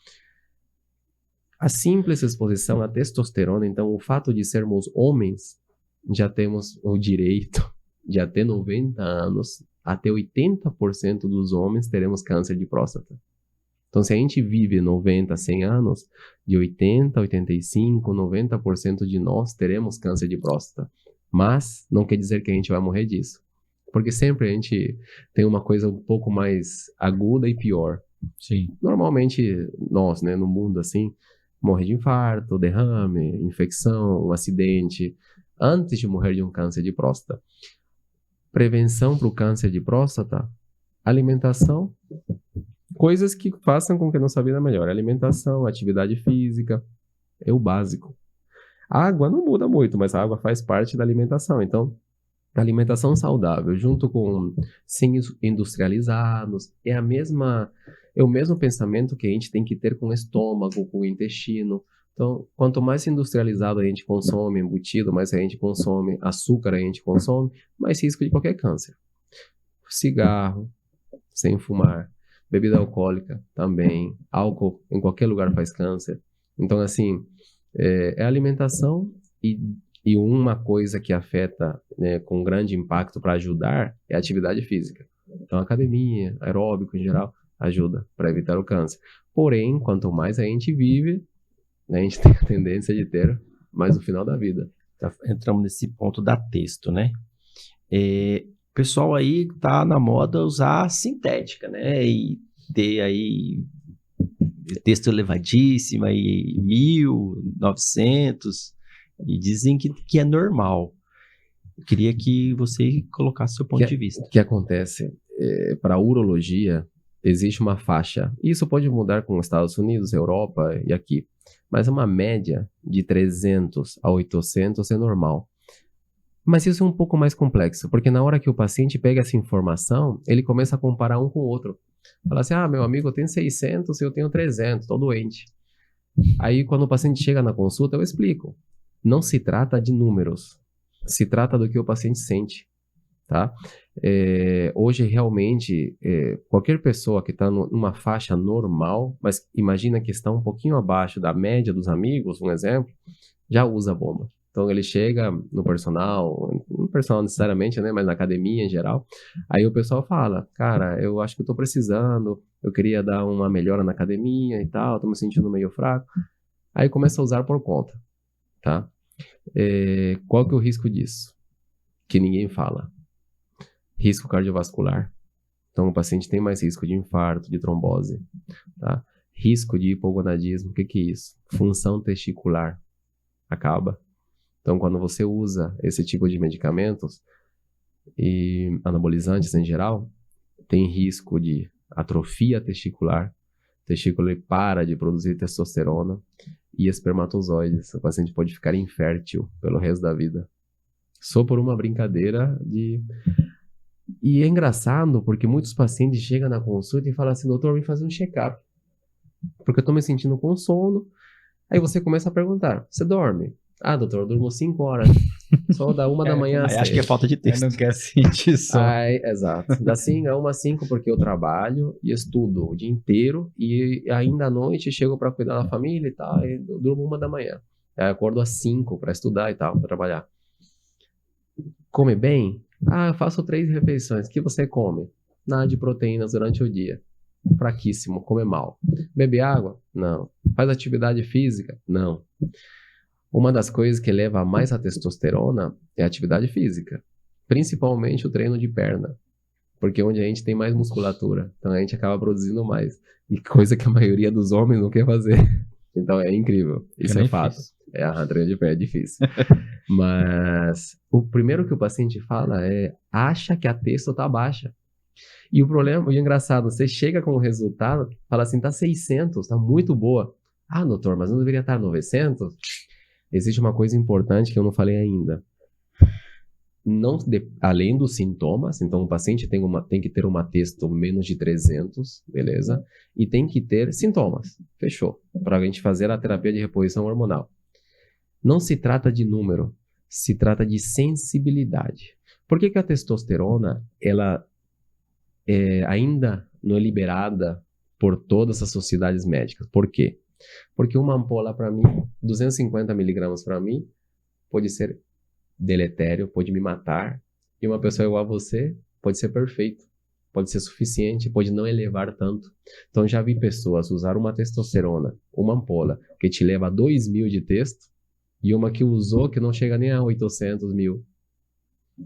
A simples exposição à testosterona, então o fato de sermos homens, já temos o direito de até 90 anos, até 80% dos homens teremos câncer de próstata. Então, se a gente vive 90, 100 anos, de 80, 85, 90% de nós teremos câncer de próstata. Mas não quer dizer que a gente vai morrer disso. Porque sempre a gente tem uma coisa um pouco mais aguda e pior. Sim. Normalmente, nós, né, no mundo assim, morre de infarto, derrame, infecção, um acidente, antes de morrer de um câncer de próstata. Prevenção para o câncer de próstata, alimentação, coisas que façam com que a nossa vida melhore. Alimentação, atividade física, é o básico. A água não muda muito, mas a água faz parte da alimentação. Então, alimentação saudável, junto com sem industrializados, é o mesmo pensamento que a gente tem que ter com o estômago, com o intestino. Então, quanto mais industrializado a gente consome, embutido, mais a gente consome, açúcar a gente consome, mais risco de qualquer câncer. Cigarro, sem fumar, bebida alcoólica também, álcool em qualquer lugar faz câncer. Então, assim, é alimentação e uma coisa que afeta, né, com grande impacto para ajudar é a atividade física. Então, academia, aeróbico em geral, ajuda para evitar o câncer. Porém, quanto mais a gente vive, a gente tem a tendência de ter mais no final da vida. Entramos nesse ponto da testo, né? O pessoal aí tá na moda usar sintética, né? E ter aí testo elevadíssima e 1.900 e dizem que é normal. Eu queria que você colocasse seu ponto de vista. O que acontece? Para a urologia, existe uma faixa. Isso pode mudar com os Estados Unidos, Europa e aqui. Mas uma média de 300 a 800 é normal. Mas isso é um pouco mais complexo, porque na hora que o paciente pega essa informação, ele começa a comparar um com o outro. Fala assim, meu amigo, eu tenho 600 e eu tenho 300, tô doente. Aí, quando o paciente chega na consulta, eu explico. Não se trata de números, se trata do que o paciente sente, tá? Hoje, realmente, qualquer pessoa que está numa faixa normal, mas imagina que está um pouquinho abaixo da média dos amigos, um exemplo, já usa bomba. Então ele chega no personal, não personal necessariamente, né, mas na academia em geral, aí o pessoal fala, cara, eu acho que eu tô precisando, eu queria dar uma melhora na academia e tal, tô me sentindo meio fraco. Aí começa a usar por conta, tá? Qual que é o risco disso? Que ninguém fala. Risco cardiovascular. Então o paciente tem mais risco de infarto, de trombose, tá? Risco de hipogonadismo, o que que é isso? Função testicular acaba. Então, quando você usa esse tipo de medicamentos e anabolizantes em geral, tem risco de atrofia testicular, o testículo ele para de produzir testosterona e espermatozoides. O paciente pode ficar infértil pelo resto da vida. Só por uma brincadeira de... E é engraçado porque muitos pacientes chegam na consulta e falam assim, doutor, vem fazer um check-up, porque eu tô me sentindo com sono. Aí você começa a perguntar, você dorme? Ah, doutor, eu durmo 5 horas. Só da 1 da manhã às 6. Acho que é falta de texto. Eu não quero sentir só. Exato. Da 5 a 1 às 5 porque eu trabalho e estudo o dia inteiro e ainda à noite chego para cuidar da família e tal, e eu durmo 1 da manhã. Aí acordo às 5 para estudar e tal, para trabalhar. Come bem? Ah, eu faço 3 refeições. O que você come? Nada de proteínas durante o dia. Fraquíssimo, come mal. Bebe água? Não. Faz atividade física? Não. Uma das coisas que leva mais a testosterona é a atividade física, principalmente o treino de perna, porque é onde a gente tem mais musculatura, então a gente acaba produzindo mais, e coisa que a maioria dos homens não quer fazer. Então é incrível, isso é fato. Treino de perna é difícil. Mas o primeiro que o paciente fala acha que a testo tá baixa. E o problema, o engraçado, você chega com o resultado, fala assim, tá 600, tá muito boa. Ah, doutor, mas não deveria estar 900? Existe uma coisa importante que eu não falei ainda. Além dos sintomas, então o paciente tem que ter uma testo menos de 300, beleza? E tem que ter sintomas, fechou, para a gente fazer a terapia de reposição hormonal. Não se trata de número, se trata de sensibilidade. Por que a testosterona, ela ainda não é liberada por todas as sociedades médicas? Por quê? Porque uma ampola para mim, 250 miligramas para mim, pode ser deletério, pode me matar. E uma pessoa igual a você pode ser perfeito, pode ser suficiente, pode não elevar tanto. Então já vi pessoas usar uma testosterona, uma ampola, que te leva a 2.000 de testo, e uma que usou que não chega nem a 800 mil.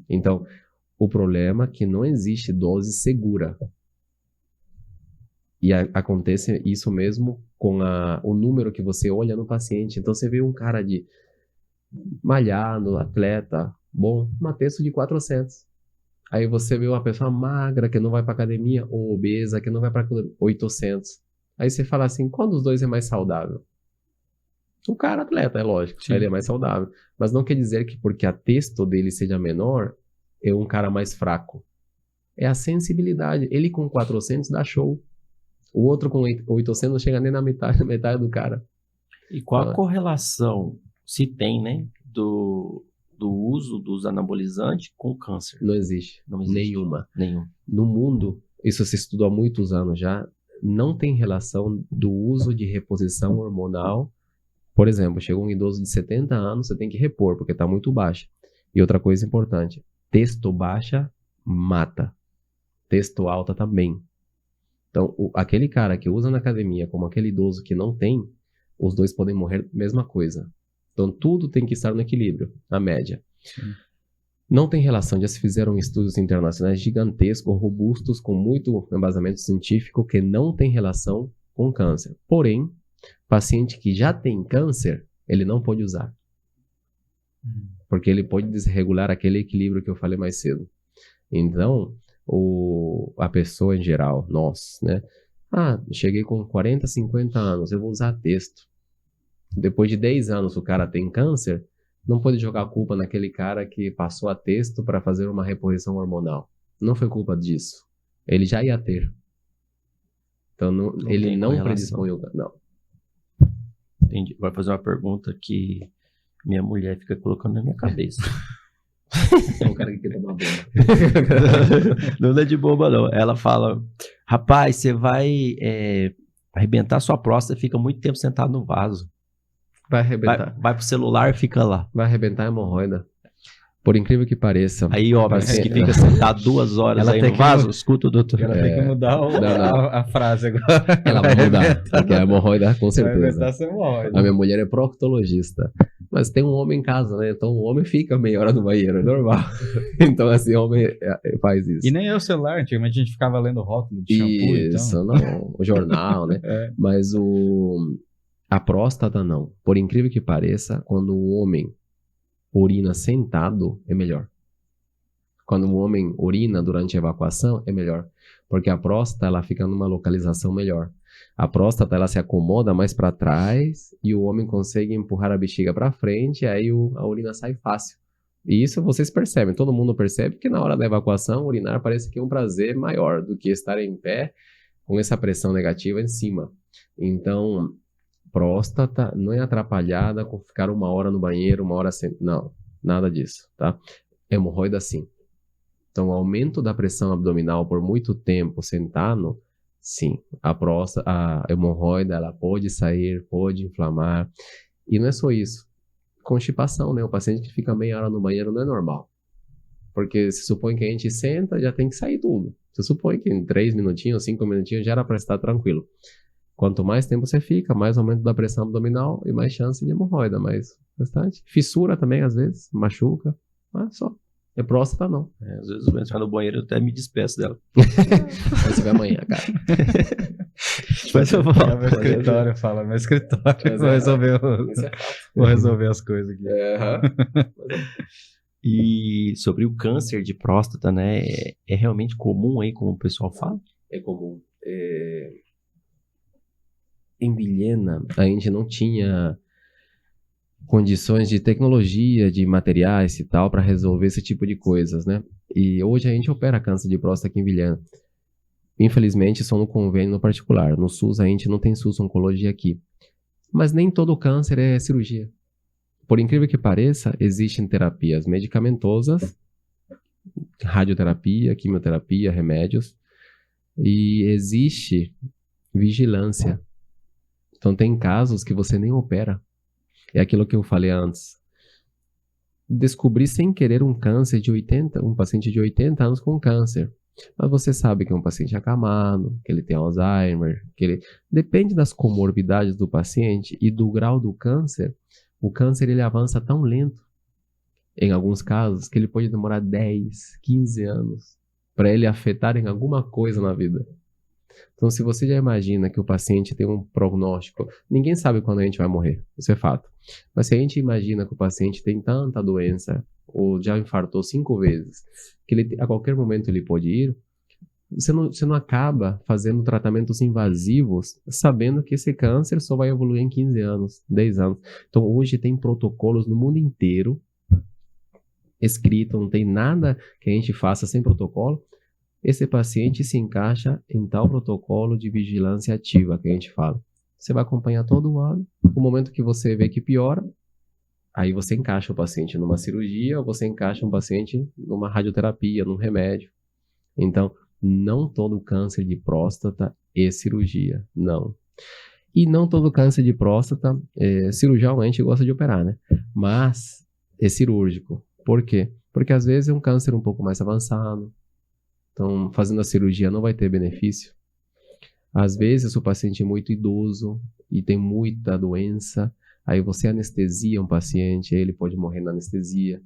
Então, o problema é que não existe dose segura. E acontece isso mesmo com o número que você olha no paciente. Então, você vê um cara de malhado, atleta, bom, uma testo de 400. Aí você vê uma pessoa magra que não vai para academia, ou obesa que não vai para 800. Aí você fala assim, qual dos dois é mais saudável? O cara atleta, é lógico, ele é mais saudável. Mas não quer dizer que porque a testo dele seja menor, é um cara mais fraco. É a sensibilidade. Ele com 400 dá show. O outro com 800 não chega nem na metade do cara. E qual a correlação, se tem, né, do uso dos anabolizantes com câncer? Não existe. Nenhuma. No mundo, isso se estuda há muitos anos já, não tem relação do uso de reposição hormonal. Por exemplo, chegou um idoso de 70 anos, você tem que repor, porque está muito baixa. E outra coisa importante, testo baixa mata. Testo alta também. Então, aquele cara que usa na academia como aquele idoso que não tem, os dois podem morrer mesma coisa. Então, tudo tem que estar no equilíbrio, na média. Sim. Não tem relação, já se fizeram estudos internacionais gigantescos, robustos, com muito embasamento científico, que não tem relação com câncer. Porém, paciente que já tem câncer, ele não pode usar. Porque ele pode desregular aquele equilíbrio que eu falei mais cedo. Então, a pessoa em geral, nós, né? Cheguei com 40, 50 anos, eu vou usar testo. Depois de 10 anos o cara tem câncer, não pode jogar a culpa naquele cara que passou a testo para fazer uma reposição hormonal. Não foi culpa disso. Ele já ia ter. Então, ele não predispõe o... Não. Entendi. Vai fazer uma pergunta que minha mulher fica colocando na minha cabeça. É o cara que quer tomar bomba. Não é de bomba, não. Ela fala, rapaz, você vai arrebentar sua próstata e fica muito tempo sentado no vaso. Vai arrebentar. Vai pro celular e fica lá. Vai arrebentar a hemorroida. Por incrível que pareça. Aí, ó, mas Paciente- que fica sentado 2 horas Ela aí tem no que vaso, mu- escuta o doutor. Ela tem que mudar Não. a frase agora. Ela vai mudar. Porque a hemorroida, com Vai certeza. arrebentar essa hemorroida. A minha mulher é proctologista. Mas tem um homem em casa, né? Então o homem fica meia hora no banheiro, é normal. Então, assim, o homem faz isso. E nem é o celular, antigamente a gente ficava lendo rótulo de shampoo, Isso, então. não. O jornal, né? É. Mas a próstata não. Por incrível que pareça, quando o homem urina sentado, é melhor. Quando o homem urina durante a evacuação, é melhor. Porque a próstata, ela fica numa localização melhor. A próstata, ela se acomoda mais para trás e o homem consegue empurrar a bexiga para frente e aí a urina sai fácil. E isso vocês percebem, todo mundo percebe que na hora da evacuação, urinar parece que é um prazer maior do que estar em pé com essa pressão negativa em cima. Então, próstata não é atrapalhada com ficar 1 hora no banheiro, 1 hora sem... Não, nada disso, tá? Hemorroida sim. Então, o aumento da pressão abdominal por muito tempo sentado, sim. A hemorroida, ela pode sair, pode inflamar. E não é só isso. Constipação, né? O paciente que fica meia hora no banheiro não é normal. Porque se supõe que a gente senta, já tem que sair tudo. Se supõe que em 3 minutinhos, 5 minutinhos, já era para estar tranquilo. Quanto mais tempo você fica, mais aumento da pressão abdominal e mais chance de hemorroida. Mas, bastante. Fissura também, às vezes, machuca. Mas só. É próstata, não. Às vezes eu entro no banheiro eu até me despeço dela. Vai se ver amanhã, cara. Depois eu volto. É meu escritório, fala, meu escritório. Mas Vou é- resolver, Isso é fato. vou resolver as coisas aqui. E sobre o câncer de próstata, né? É realmente comum aí, como o pessoal fala? É comum. Em Vilhena, a gente não tinha condições de tecnologia, de materiais e tal, para resolver esse tipo de coisas, né? E hoje a gente opera câncer de próstata aqui em Vilhena. Infelizmente, só no convênio no particular. No SUS, a gente não tem SUS Oncologia aqui. Mas nem todo câncer é cirurgia. Por incrível que pareça, existem terapias medicamentosas, radioterapia, quimioterapia, remédios, e existe vigilância. Então, tem casos que você nem opera. É aquilo que eu falei antes. Descobri sem querer um paciente de 80 anos com câncer. Mas você sabe que é um paciente acamado, que ele tem Alzheimer, Depende das comorbidades do paciente e do grau do câncer. O câncer, ele avança tão lento, em alguns casos, que ele pode demorar 10, 15 anos para ele afetar em alguma coisa na vida. Então, se você já imagina que o paciente tem um prognóstico, ninguém sabe quando a gente vai morrer, isso é fato. Mas se a gente imagina que o paciente tem tanta doença, ou já infartou 5 vezes, que a qualquer momento ele pode ir, você não acaba fazendo tratamentos invasivos sabendo que esse câncer só vai evoluir em 15 anos, 10 anos. Então, hoje tem protocolos no mundo inteiro, escrito, não tem nada que a gente faça sem protocolo. Esse paciente se encaixa em tal protocolo de vigilância ativa que a gente fala. Você vai acompanhar todo ano. No momento que você vê que piora, aí você encaixa o paciente numa cirurgia ou você encaixa um paciente numa radioterapia, num remédio. Então, não todo câncer de próstata é cirurgia, não. E não todo câncer de próstata, cirurgião a gente gosta de operar, né? Mas é cirúrgico. Por quê? Porque às vezes é um câncer um pouco mais avançado. Então, fazendo a cirurgia não vai ter benefício. Às vezes, o paciente é muito idoso e tem muita doença, aí você anestesia um paciente, ele pode morrer na anestesia.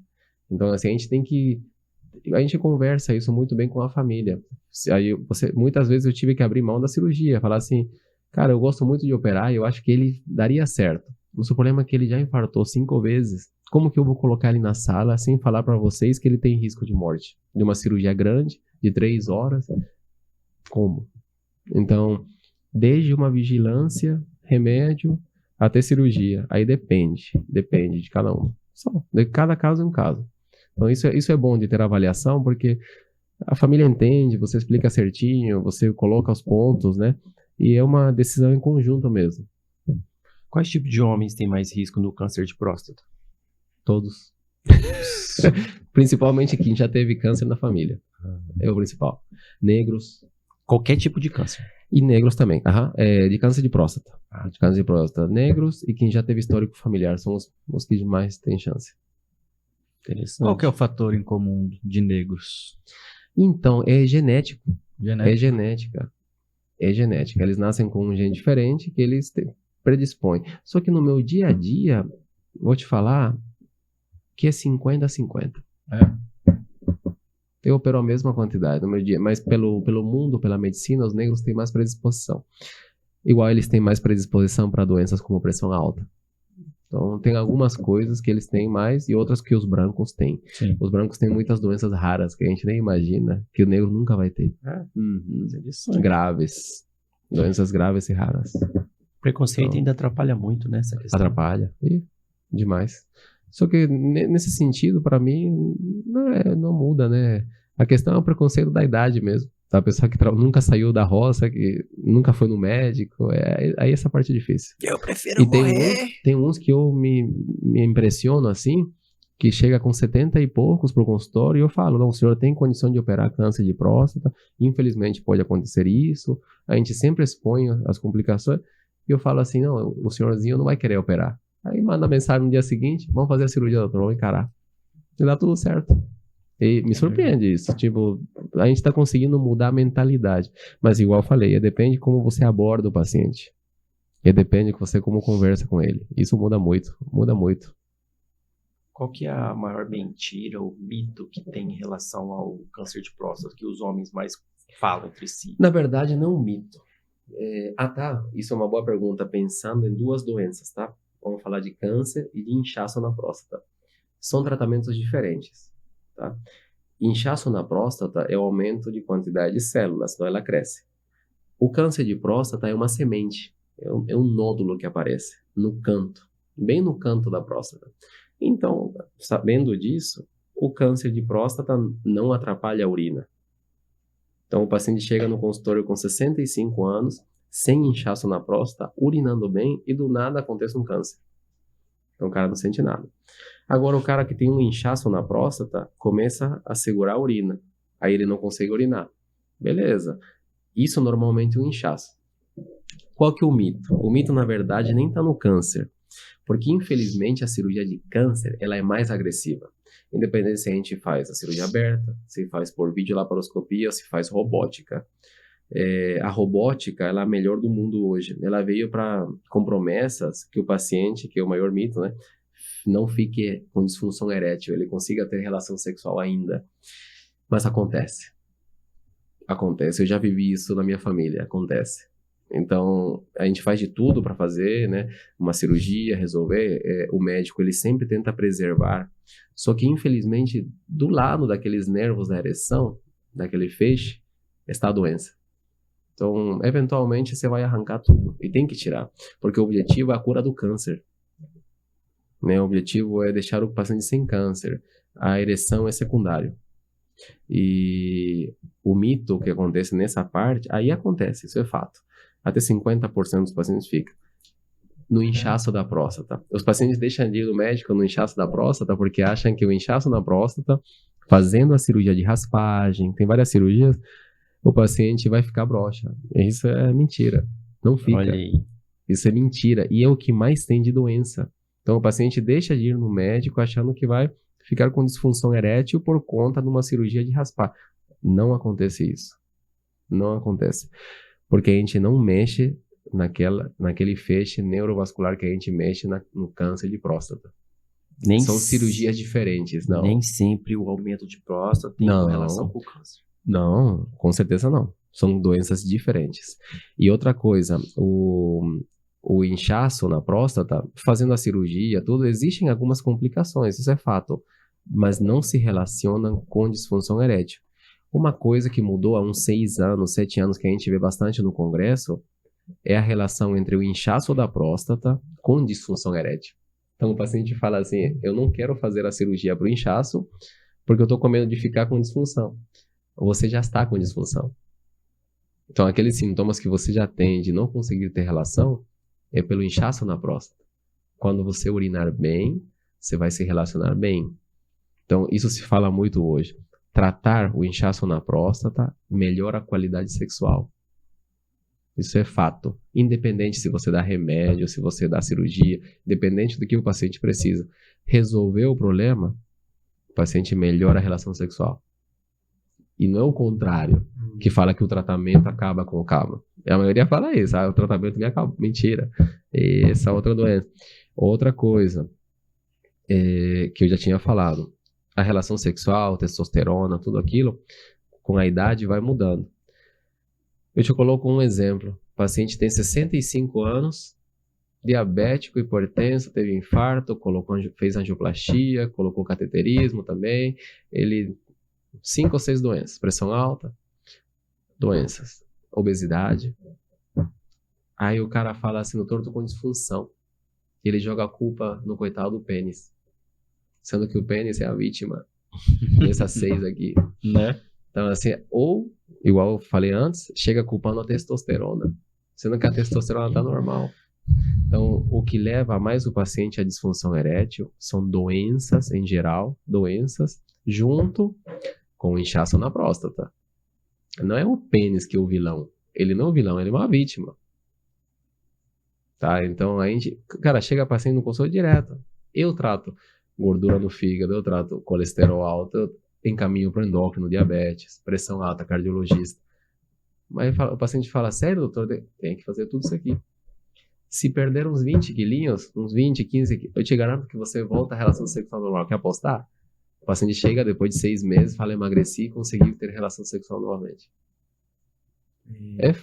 Então, assim, a gente conversa isso muito bem com a família. Muitas vezes eu tive que abrir mão da cirurgia, falar assim, cara, eu gosto muito de operar e eu acho que ele daria certo. O seu problema é que ele já infartou 5 vezes. Como que eu vou colocar ele na sala sem falar para vocês que ele tem risco de morte? De uma cirurgia grande, de 3 horas? Como? Então, desde uma vigilância, remédio, até cirurgia. Aí depende de cada um. Só, de cada caso é um caso. Então, isso é bom de ter avaliação, porque a família entende, você explica certinho, você coloca os pontos, né? E é uma decisão em conjunto mesmo. Quais tipos de homens têm mais risco no câncer de próstata? Todos. Principalmente quem já teve câncer na família. É o principal. Negros. Qualquer tipo de câncer. E negros também. De câncer de próstata. De câncer de próstata. Negros e quem já teve histórico familiar são os que mais têm chance. Interessante. Qual que é o fator em comum de negros? Então, é genético. É Genético. genética. Eles nascem com um gene diferente que eles predispõem. Só que no meu dia a dia, vou te falar que é 50-50. Eu opero a mesma quantidade no meu dia, mas pelo mundo, pela medicina, os negros têm mais predisposição. Igual eles têm mais predisposição para doenças como pressão alta. Então, tem algumas coisas que eles têm mais e outras que os brancos têm. Sim. Os brancos têm muitas doenças raras que a gente nem imagina, que o negro nunca vai ter. Graves. Doenças graves e raras. Preconceito Então, ainda atrapalha muito nessa questão. Atrapalha. Demais. Só que nesse sentido, para mim, não muda, né? A questão é o preconceito da idade mesmo. A pessoa que nunca saiu da roça, que nunca foi no médico, aí essa parte é difícil. Eu prefiro E morrer. tem uns que eu me impressiono assim, que chega com 70 e poucos pro consultório e eu falo, não, o senhor tem condição de operar câncer de próstata, infelizmente pode acontecer isso, a gente sempre expõe as complicações, e eu falo assim, não, o senhorzinho não vai querer operar. Aí manda mensagem no dia seguinte, vamos fazer a cirurgia, doutor, vamos encarar. E dá tudo certo. E me surpreende isso, tipo, a gente tá conseguindo mudar a mentalidade, mas igual eu falei, depende como você aborda o paciente, e depende de você como conversa com ele, isso muda muito. Qual que é a maior mentira ou mito que tem em relação ao câncer de próstata que os homens mais falam entre si? Na verdade, não é um mito. Isso é uma boa pergunta, pensando em duas doenças, tá? Vamos falar de câncer e de inchaço na próstata. São tratamentos diferentes, tá? Inchaço na próstata é o aumento de quantidade de células, então ela cresce. O câncer de próstata é uma semente, é um nódulo que aparece no canto, bem no canto da próstata. Então, sabendo disso, o câncer de próstata não atrapalha a urina. Então, o paciente chega no consultório com 65 anos, sem inchaço na próstata, urinando bem, e do nada acontece um câncer. Então, o cara não sente nada. Agora, o cara que tem um inchaço na próstata, começa a segurar a urina. Aí ele não consegue urinar. Beleza. Isso normalmente é um inchaço. Qual que é o mito? O mito, na verdade, nem está no câncer. Porque, infelizmente, a cirurgia de câncer, ela é mais agressiva. Independente se a gente faz a cirurgia aberta, se faz por videolaparoscopia ou se faz robótica. A robótica, ela é a melhor do mundo hoje. Ela veio com promessas que o paciente, que é o maior mito, né, não fique com disfunção erétil, ele consiga ter relação sexual ainda. Mas acontece. Acontece, eu já vivi isso na minha família, acontece. Então, a gente faz de tudo para fazer, né, uma cirurgia, resolver. O médico, ele sempre tenta preservar. Só que, infelizmente, do lado daqueles nervos da ereção, daquele feixe, está a doença. Então, eventualmente, você vai arrancar tudo. E tem que tirar. Porque o objetivo é a cura do câncer. Né? O objetivo é deixar o paciente sem câncer. A ereção é secundário. E o mito que acontece nessa parte, aí acontece, isso é fato. Até 50% dos pacientes ficam no inchaço da próstata. Os pacientes deixam de ir no médico no inchaço da próstata porque acham que o inchaço na próstata, fazendo a cirurgia de raspagem, tem várias cirurgias, o paciente vai ficar broxa. Isso é mentira. Não fica. Olha aí. Isso é mentira. E é o que mais tem de doença. Então o paciente deixa de ir no médico achando que vai ficar com disfunção erétil por conta de uma cirurgia de raspar. Não acontece isso. Não acontece. Porque a gente não mexe naquele feixe neurovascular que a gente mexe no câncer de próstata. São cirurgias diferentes, não. Nem sempre o aumento de próstata tem relação com o câncer. Não, com certeza não. São doenças diferentes. E outra coisa, o inchaço na próstata, fazendo a cirurgia, tudo, existem algumas complicações, isso é fato, mas não se relacionam com disfunção erétil. Uma coisa que mudou há uns 6 anos, 7 anos, que a gente vê bastante no congresso, é a relação entre o inchaço da próstata com disfunção erétil. Então o paciente fala assim, eu não quero fazer a cirurgia para o inchaço, porque eu estou com medo de ficar com disfunção. Você já está com disfunção. Então aqueles sintomas que você já tem de não conseguir ter relação, é pelo inchaço na próstata. Quando você urinar bem, você vai se relacionar bem. Então, isso se fala muito hoje. Tratar o inchaço na próstata melhora a qualidade sexual. Isso é fato. Independente se você dá remédio, se você dá cirurgia, independente do que o paciente precisa. Resolver o problema, o paciente melhora a relação sexual. E não é o contrário, que fala que o tratamento acaba com o cabo. A maioria fala isso, o tratamento me acaba. Mentira. Essa é outra doença. Outra coisa que eu já tinha falado. A relação sexual, testosterona, tudo aquilo, com a idade vai mudando. Eu te coloco um exemplo. O paciente tem 65 anos, diabético, hipertenso, teve infarto, fez angioplastia, colocou cateterismo também. Ele 5 ou 6 doenças. Pressão alta, doenças, obesidade. Aí o cara fala assim, doutor, tô com disfunção. Ele joga a culpa no coitado do pênis. Sendo que o pênis é a vítima dessas 6 aqui. Né? Então, assim, ou, igual eu falei antes, chega culpando a testosterona, sendo que a testosterona está normal. Então, o que leva mais o paciente à disfunção erétil são doenças, em geral, doenças, junto com o inchaço na próstata. Não é o pênis que é o vilão. Ele não é o vilão, ele é uma vítima. Tá? Então, a gente, cara, chega paciente no consultório direto. Eu trato gordura no fígado, eu trato colesterol alto, eu encaminho para o endócrino, diabetes, pressão alta, cardiologista. Mas o paciente fala, sério, doutor, tem que fazer tudo isso aqui. Se perder uns 20 quilinhos, uns 20, 15 quilos, eu te garanto que você volta à relação sexual normal. Quer apostar? O paciente chega depois de 6 meses, fala, emagreci e consegui ter relação sexual novamente.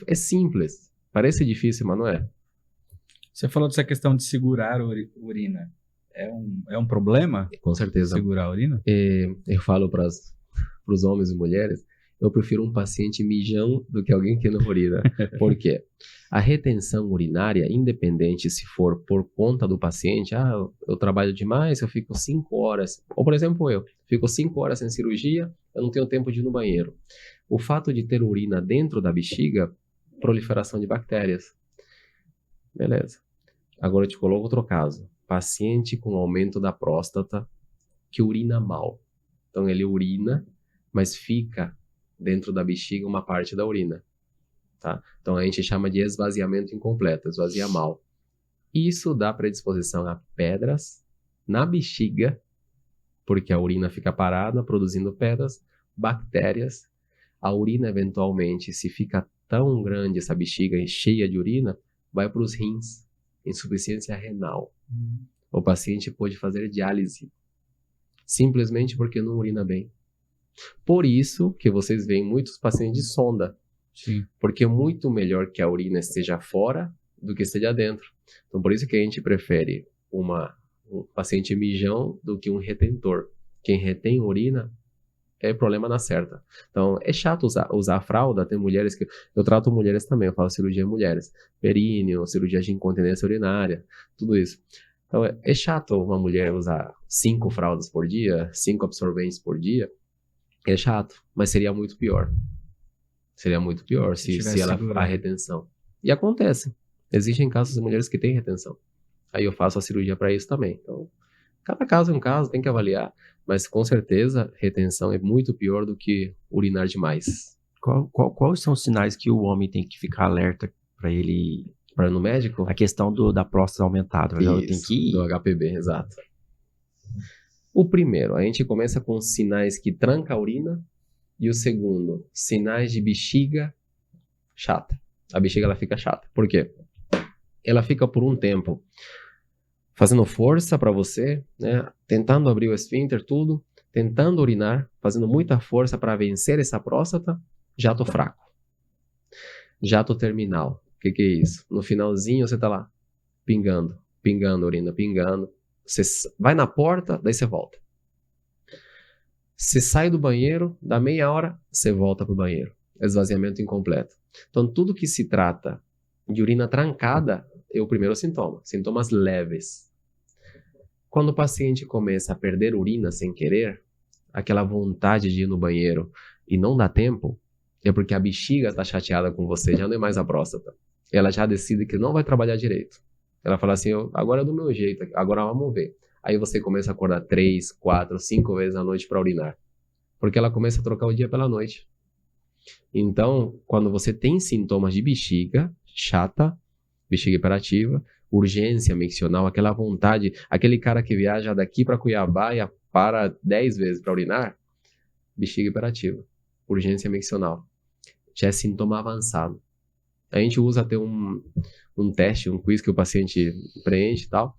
É simples. Parece difícil, mas não é. Você falou dessa questão de segurar a urina. É um problema? Com certeza. Segurar a urina? Eu falo para os homens e mulheres, eu prefiro um paciente mijão do que alguém que não urina. Por quê? A retenção urinária, independente se for por conta do paciente, eu trabalho demais, eu fico 5 horas, ou por exemplo eu fico 5 horas sem cirurgia, eu não tenho tempo de ir no banheiro. O fato de ter urina dentro da bexiga, proliferação de bactérias. Beleza. Agora eu te coloco outro caso. Paciente com aumento da próstata que urina mal. Então ele urina, mas fica dentro da bexiga uma parte da urina. Tá? Então a gente chama de esvaziamento incompleto, esvazia mal. Isso dá predisposição a pedras na bexiga, porque a urina fica parada, produzindo pedras, bactérias. A urina eventualmente, se fica tão grande essa bexiga cheia de urina, vai para os rins, insuficiência renal. O paciente pode fazer diálise, simplesmente porque não urina bem. Por isso que vocês veem muitos pacientes de sonda. Sim. Porque é muito melhor que a urina esteja fora do que esteja dentro. Então, por isso que a gente prefere um paciente mijão do que um retentor. Quem retém urina é problema na certa. Então, é chato usar a fralda. Tem mulheres que... Eu trato mulheres também, eu faço cirurgia em mulheres. Períneo, cirurgia de incontinência urinária, tudo isso. Então, é chato uma mulher usar 5 fraldas por dia, 5 absorventes por dia. É chato, mas seria muito pior. Seria muito pior se ela a retenção. E acontece. Existem casos de mulheres que têm retenção. Aí eu faço a cirurgia para isso também. Então, cada caso é um caso, tem que avaliar. Mas com certeza, retenção é muito pior do que urinar demais. Quais são os sinais que o homem tem que ficar alerta para ele... Para ir no médico? A questão da próstata aumentada. Tem que ir. Do HPB, exato. O primeiro, a gente começa com sinais que tranca a urina. E o segundo, sinais de bexiga chata. A bexiga ela fica chata. Por quê? Ela fica por um tempo fazendo força para você, né? Tentando abrir o esfíncter, tudo. Tentando urinar, fazendo muita força para vencer essa próstata. Jato fraco. Jato terminal. O que é isso? No finalzinho você tá lá, pingando, urina, pingando. Você vai na porta, daí você volta. Você sai do banheiro, dá meia hora, você volta pro banheiro. Esvaziamento incompleto. Então, tudo que se trata de urina trancada é o primeiro sintoma. Sintomas leves. Quando o paciente começa a perder urina sem querer, aquela vontade de ir no banheiro e não dá tempo, é porque a bexiga está chateada com você, já não é mais a próstata. Ela já decide que não vai trabalhar direito. Ela fala assim, agora é do meu jeito, agora vamos ver. Aí você começa a acordar 3, 4, 5 vezes à noite para urinar. Porque ela começa a trocar o dia pela noite. Então, quando você tem sintomas de bexiga, chata, bexiga hiperativa, urgência miccional, aquela vontade, aquele cara que viaja daqui para Cuiabá e para 10 vezes para urinar, bexiga hiperativa, urgência miccional, já é sintoma avançado. A gente usa até um teste, um quiz que o paciente preenche e tal,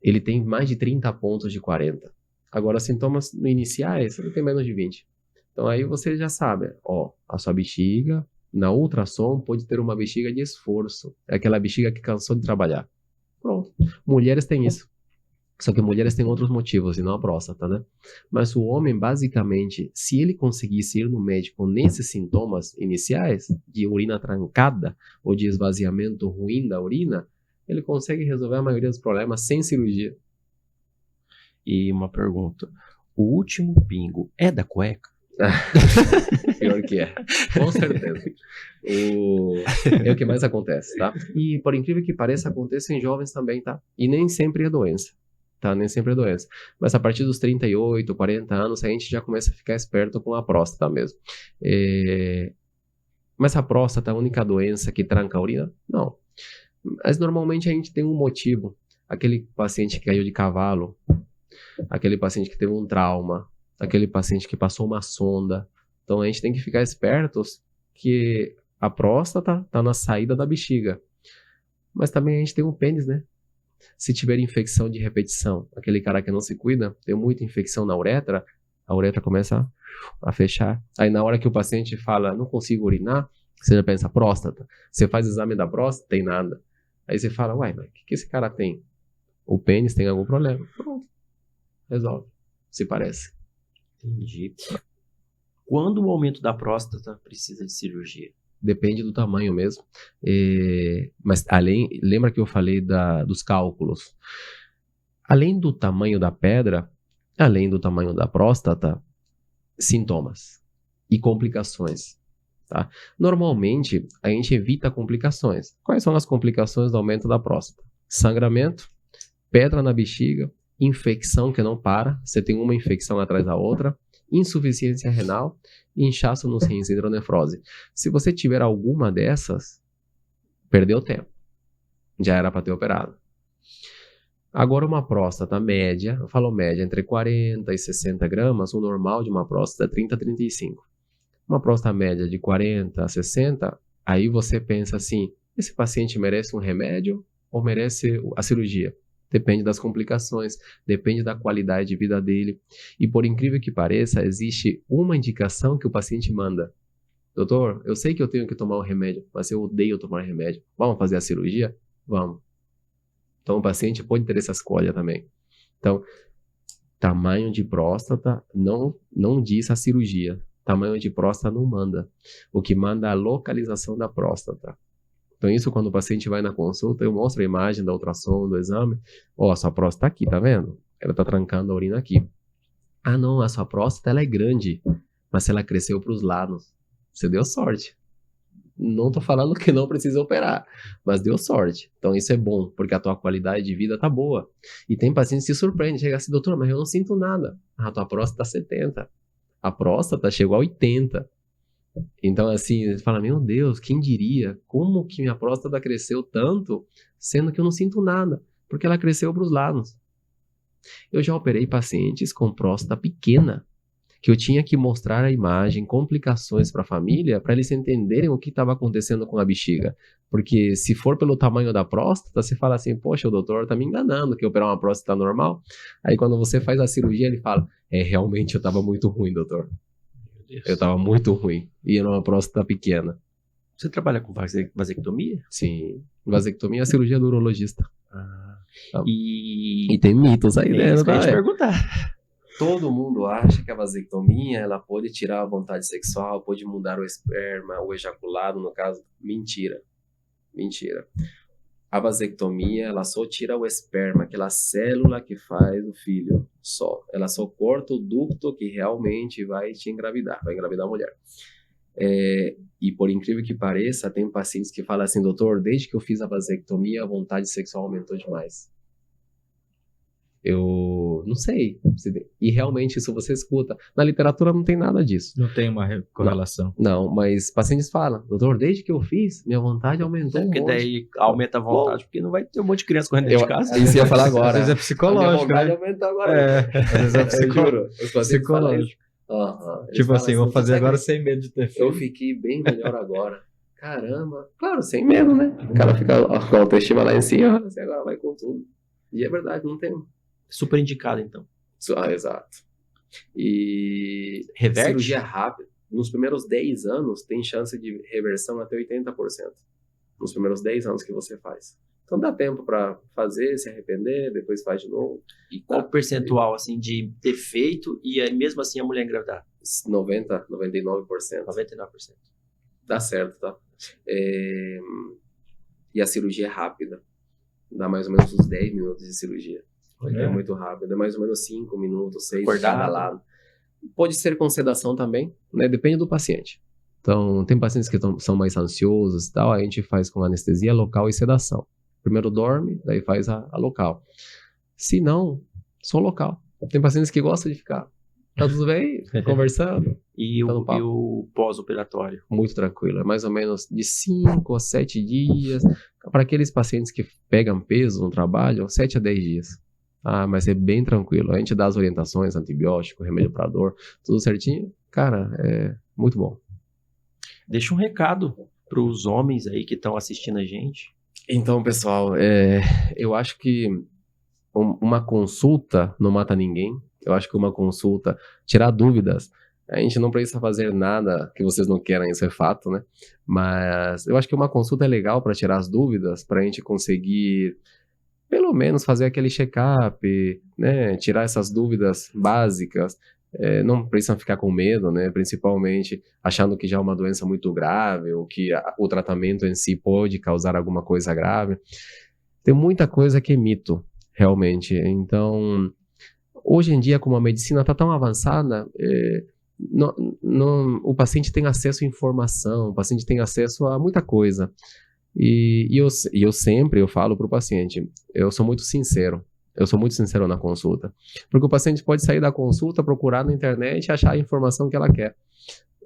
ele tem mais de 30 pontos de 40. Agora, sintomas iniciais, ele tem menos de 20. Então, aí você já sabe, ó, a sua bexiga, na ultrassom, pode ter uma bexiga de esforço. É aquela bexiga que cansou de trabalhar. Pronto. Mulheres têm isso. Só que mulheres têm outros motivos, e não a próstata, né? Mas o homem, basicamente, se ele conseguisse ir no médico nesses sintomas iniciais, de urina trancada, ou de esvaziamento ruim da urina, ele consegue resolver a maioria dos problemas sem cirurgia. E uma pergunta. O último pingo é da cueca? Pior que é. Com certeza. É o que mais acontece, tá? E por incrível que pareça, acontece em jovens também, tá? E nem sempre é doença, tá? Nem sempre é doença. Mas a partir dos 38, 40 anos, a gente já começa a ficar esperto com a próstata mesmo. Mas a próstata é a única doença que tranca a urina? Não. Mas normalmente a gente tem um motivo. Aquele paciente que caiu de cavalo, aquele paciente que teve um trauma, aquele paciente que passou uma sonda. Então a gente tem que ficar espertos que a próstata está na saída da bexiga. Mas também a gente tem um pênis, né? Se tiver infecção de repetição, aquele cara que não se cuida, tem muita infecção na uretra, a uretra começa a fechar. Aí na hora que o paciente fala, não consigo urinar, você já pensa, próstata. Você faz exame da próstata, tem nada. Aí você fala, uai, mas o que esse cara tem? O pênis tem algum problema? Pronto. Resolve. Se parece. Entendi. Quando o aumento da próstata precisa de cirurgia? Depende do tamanho mesmo. Mas lembra que eu falei dos cálculos? Além do tamanho da pedra, além do tamanho da próstata, sintomas e complicações. Tá? Normalmente, a gente evita complicações. Quais são as complicações do aumento da próstata? Sangramento, pedra na bexiga, infecção que não para, você tem uma infecção atrás da outra, insuficiência renal e inchaço nos rins, hidronefrose. Se você tiver alguma dessas, perdeu tempo. Já era para ter operado. Agora uma próstata média, eu falo média, entre 40 e 60 gramas, o normal de uma próstata é 30 a 35. Uma próstata média de 40 a 60, aí você pensa assim, esse paciente merece um remédio ou merece a cirurgia? Depende das complicações, depende da qualidade de vida dele. E por incrível que pareça, existe uma indicação que o paciente manda. Doutor, eu sei que eu tenho que tomar um remédio, mas eu odeio tomar remédio. Vamos fazer a cirurgia? Vamos. Então o paciente pode ter essa escolha também. Então, tamanho de próstata não diz a cirurgia. Tamanho de próstata não manda. O que manda é a localização da próstata. Então isso quando o paciente vai na consulta, eu mostro a imagem da ultrassom, do exame. Ó, a sua próstata tá aqui, tá vendo? Ela tá trancando a urina aqui. Ah não, a sua próstata ela é grande, mas ela cresceu para os lados. Você deu sorte. Não tô falando que não precisa operar, mas deu sorte. Então isso é bom, porque a tua qualidade de vida tá boa. E tem pacientes que se surpreendem, chega assim, doutor, mas eu não sinto nada. A tua próstata tá 70. A próstata chegou a 80. Então, assim, você fala, meu Deus, quem diria? Como que minha próstata cresceu tanto, sendo que eu não sinto nada? Porque ela cresceu para os lados. Eu já operei pacientes com próstata pequena, que eu tinha que mostrar a imagem, complicações para a família, para eles entenderem o que estava acontecendo com a bexiga. Porque se for pelo tamanho da próstata, você fala assim, poxa, o doutor está me enganando que operar uma próstata normal. Aí quando você faz a cirurgia, ele fala, realmente eu estava muito ruim, doutor. Eu estava muito ruim. E era uma próstata pequena. Você trabalha com vasectomia? Sim. Vasectomia é a cirurgia do urologista. E tem mitos aí dentro, tá? tá? Perguntar. Todo mundo acha que a vasectomia ela pode tirar a vontade sexual, pode mudar o esperma, o ejaculado, no caso. Mentira. Mentira. A vasectomia, ela só tira o esperma, aquela célula que faz o filho, só. Ela só corta o ducto que realmente vai te engravidar, vai engravidar a mulher. E por incrível que pareça, tem pacientes que falam assim, doutor, desde que eu fiz a vasectomia, a vontade sexual aumentou demais. Eu não sei. E realmente isso você escuta. Na literatura não tem nada disso. Não tem uma correlação. Não, mas pacientes falam, doutor, desde que eu fiz, minha vontade aumentou Porque monte. daí aumenta a vontade, porque não vai ter um monte de criança correndo dentro de casa. Isso ia falar agora. Às vezes é A minha psicológico, vontade né? aumentou agora. É, às vezes é Eu juro. Os pacientes falam isso. psicológico. Eles Tipo falam assim, vou fazer "Você agora acredita? sem medo de ter Eu filho. fiquei bem melhor agora. Caramba. Claro, sem medo, né? O cara fica com a autoestima lá em cima, você agora vai com tudo. E é verdade, não tem. Super indicado, então. Exato. E Reverte? cirurgia rápida. Nos primeiros 10 anos, tem chance de reversão até 80%. Nos primeiros 10 anos que você faz. Então dá tempo para fazer, se arrepender, depois faz de novo. E qual o percentual, assim, de ter feito e aí, mesmo assim a mulher engravidar? 90, 99%. 99%. Dá certo, tá? E a cirurgia é rápida. Dá mais ou menos uns 10 minutos de cirurgia. É muito rápido. É mais ou menos 5 minutos, 6 de Acordado. cada lado. Pode ser com sedação também, né? Depende do paciente. Então, tem pacientes que são mais ansiosos e tal, a gente faz com anestesia local e sedação. Primeiro dorme, daí faz a local. Se não, só local. Tem pacientes que gostam de ficar. Tá tudo bem? Conversando. E Tá no papo. o pós-operatório? Muito tranquilo. É mais ou menos de 5 a 7 dias. Para aqueles pacientes que pegam peso no trabalho, 7 a 10 dias. Ah, mas é bem tranquilo. A gente dá as orientações, antibiótico, remédio para dor, tudo certinho. Cara, é muito bom. Deixa um recado para os homens aí que estão assistindo a gente. Então, pessoal, eu acho que uma consulta não mata ninguém. Eu acho que uma consulta, tirar dúvidas, a gente não precisa fazer nada que vocês não queiram, isso é fato, né? Mas eu acho que uma consulta é legal para tirar as dúvidas, para a gente conseguir, pelo menos, fazer aquele check-up, né? Tirar essas dúvidas básicas. Não precisam ficar com medo, né? Principalmente achando que já é uma doença muito grave ou que o tratamento em si pode causar alguma coisa grave. Tem muita coisa que é mito, realmente. Então, hoje em dia, como a medicina está tão avançada, o paciente tem acesso à informação, o paciente tem acesso a muita coisa. E eu sempre falo para o paciente, eu sou muito sincero. Eu sou muito sincero na consulta. Porque o paciente pode sair da consulta, procurar na internet e achar a informação que ela quer.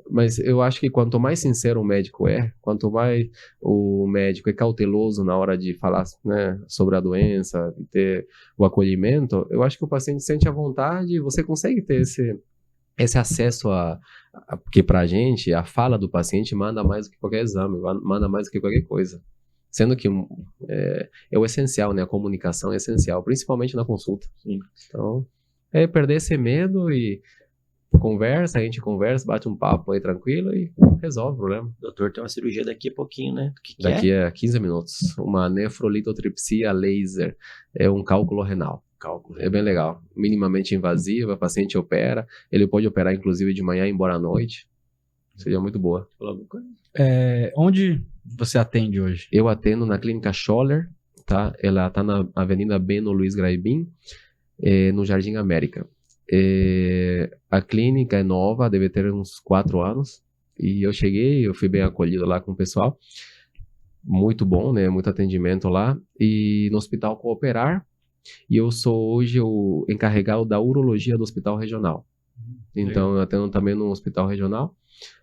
Mas eu acho que quanto mais sincero o médico quanto mais o médico é cauteloso na hora de falar, né, sobre a doença, de ter o acolhimento, eu acho que o paciente sente a vontade e você consegue ter esse acesso porque pra gente, a fala do paciente manda mais do que qualquer exame, manda mais do que qualquer coisa. Sendo que é o essencial, né? A comunicação é essencial, principalmente na consulta. Sim. Então, perder esse medo e a gente conversa, bate um papo aí tranquilo e resolve o problema. Doutor, tem uma cirurgia daqui a pouquinho, né? O que Daqui a 15 minutos. Uma nefrolitotripsia laser. É um cálculo renal. É bem legal. Minimamente invasiva, o paciente opera. Ele pode operar, inclusive, de manhã e ir embora à noite. Seria muito boa. Onde você atende hoje? Eu atendo na clínica Scholler, tá? Ela está na Avenida Beno Luiz Graibin, no Jardim América. A clínica é nova, deve ter uns 4 anos. E eu fui bem acolhido lá com o pessoal. Muito bom, né? Muito atendimento lá. E no Hospital Cooperar. E eu sou hoje o encarregado da urologia do Hospital Regional. Então, eu atendo também no Hospital Regional.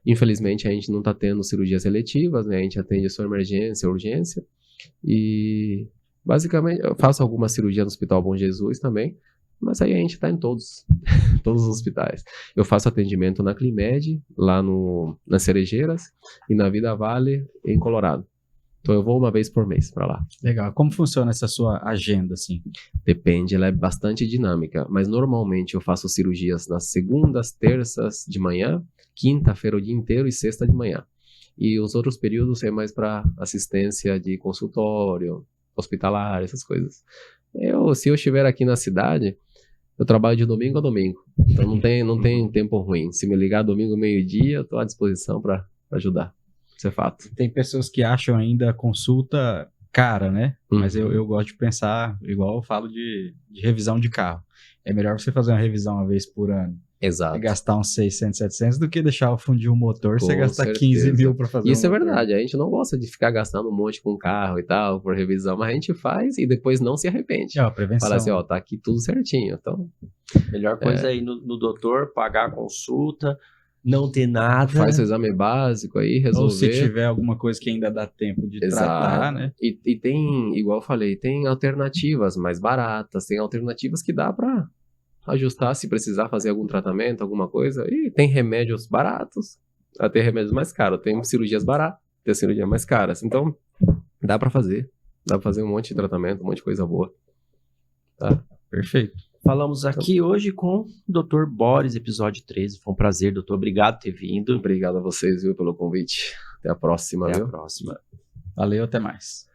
Infelizmente, a gente não está tendo cirurgias eletivas, né? A gente atende só emergência, urgência. E, basicamente, eu faço alguma cirurgia no Hospital Bom Jesus também. Mas aí a gente está em todos os hospitais. Eu faço atendimento na Climed, lá nas Cerejeiras, e na Vida Vale, em Colorado. Então eu vou uma vez por mês para lá. Legal. Como funciona essa sua agenda, assim? Depende, ela é bastante dinâmica, mas normalmente eu faço cirurgias nas segundas, terças de manhã, quinta-feira o dia inteiro e sexta de manhã. E os outros períodos é mais para assistência de consultório, hospitalar, essas coisas. Se eu estiver aqui na cidade, eu trabalho de domingo a domingo. Então não tem tempo ruim. Se me ligar domingo meio-dia, eu estou à disposição para ajudar. Isso é fato. Tem pessoas que acham ainda a consulta cara, né? Mas eu gosto de pensar, igual eu falo de revisão de carro. é melhor você fazer uma revisão uma vez por ano Exato. e gastar uns 600, 700 do que deixar fundir o motor e você Com gastar 15 certeza. mil pra fazer Isso um é motor. verdade, a gente não gosta de ficar gastando um monte com carro e tal, por revisão, mas a gente faz e depois não se arrepende. É, a prevenção. Fala assim, ó, tá aqui tudo certinho, então Melhor coisa é ir no doutor, pagar a consulta, não ter nada. faz o exame básico aí, resolver. Ou se tiver alguma coisa que ainda dá tempo de Exato. tratar, né? E tem, igual eu falei, tem alternativas mais baratas, tem alternativas que dá pra ajustar se precisar fazer algum tratamento, alguma coisa. E tem remédios baratos, até remédios mais caros. Tem cirurgias baratas, tem cirurgias mais caras. Então, dá pra fazer. Dá pra fazer um monte de tratamento, um monte de coisa boa. Tá? Perfeito. Falamos aqui hoje com o Dr. Boris, episódio 13. Foi um prazer, doutor. Obrigado por ter vindo. Obrigado a vocês, viu, pelo convite. Até a próxima, Até viu? a próxima. Valeu, até mais.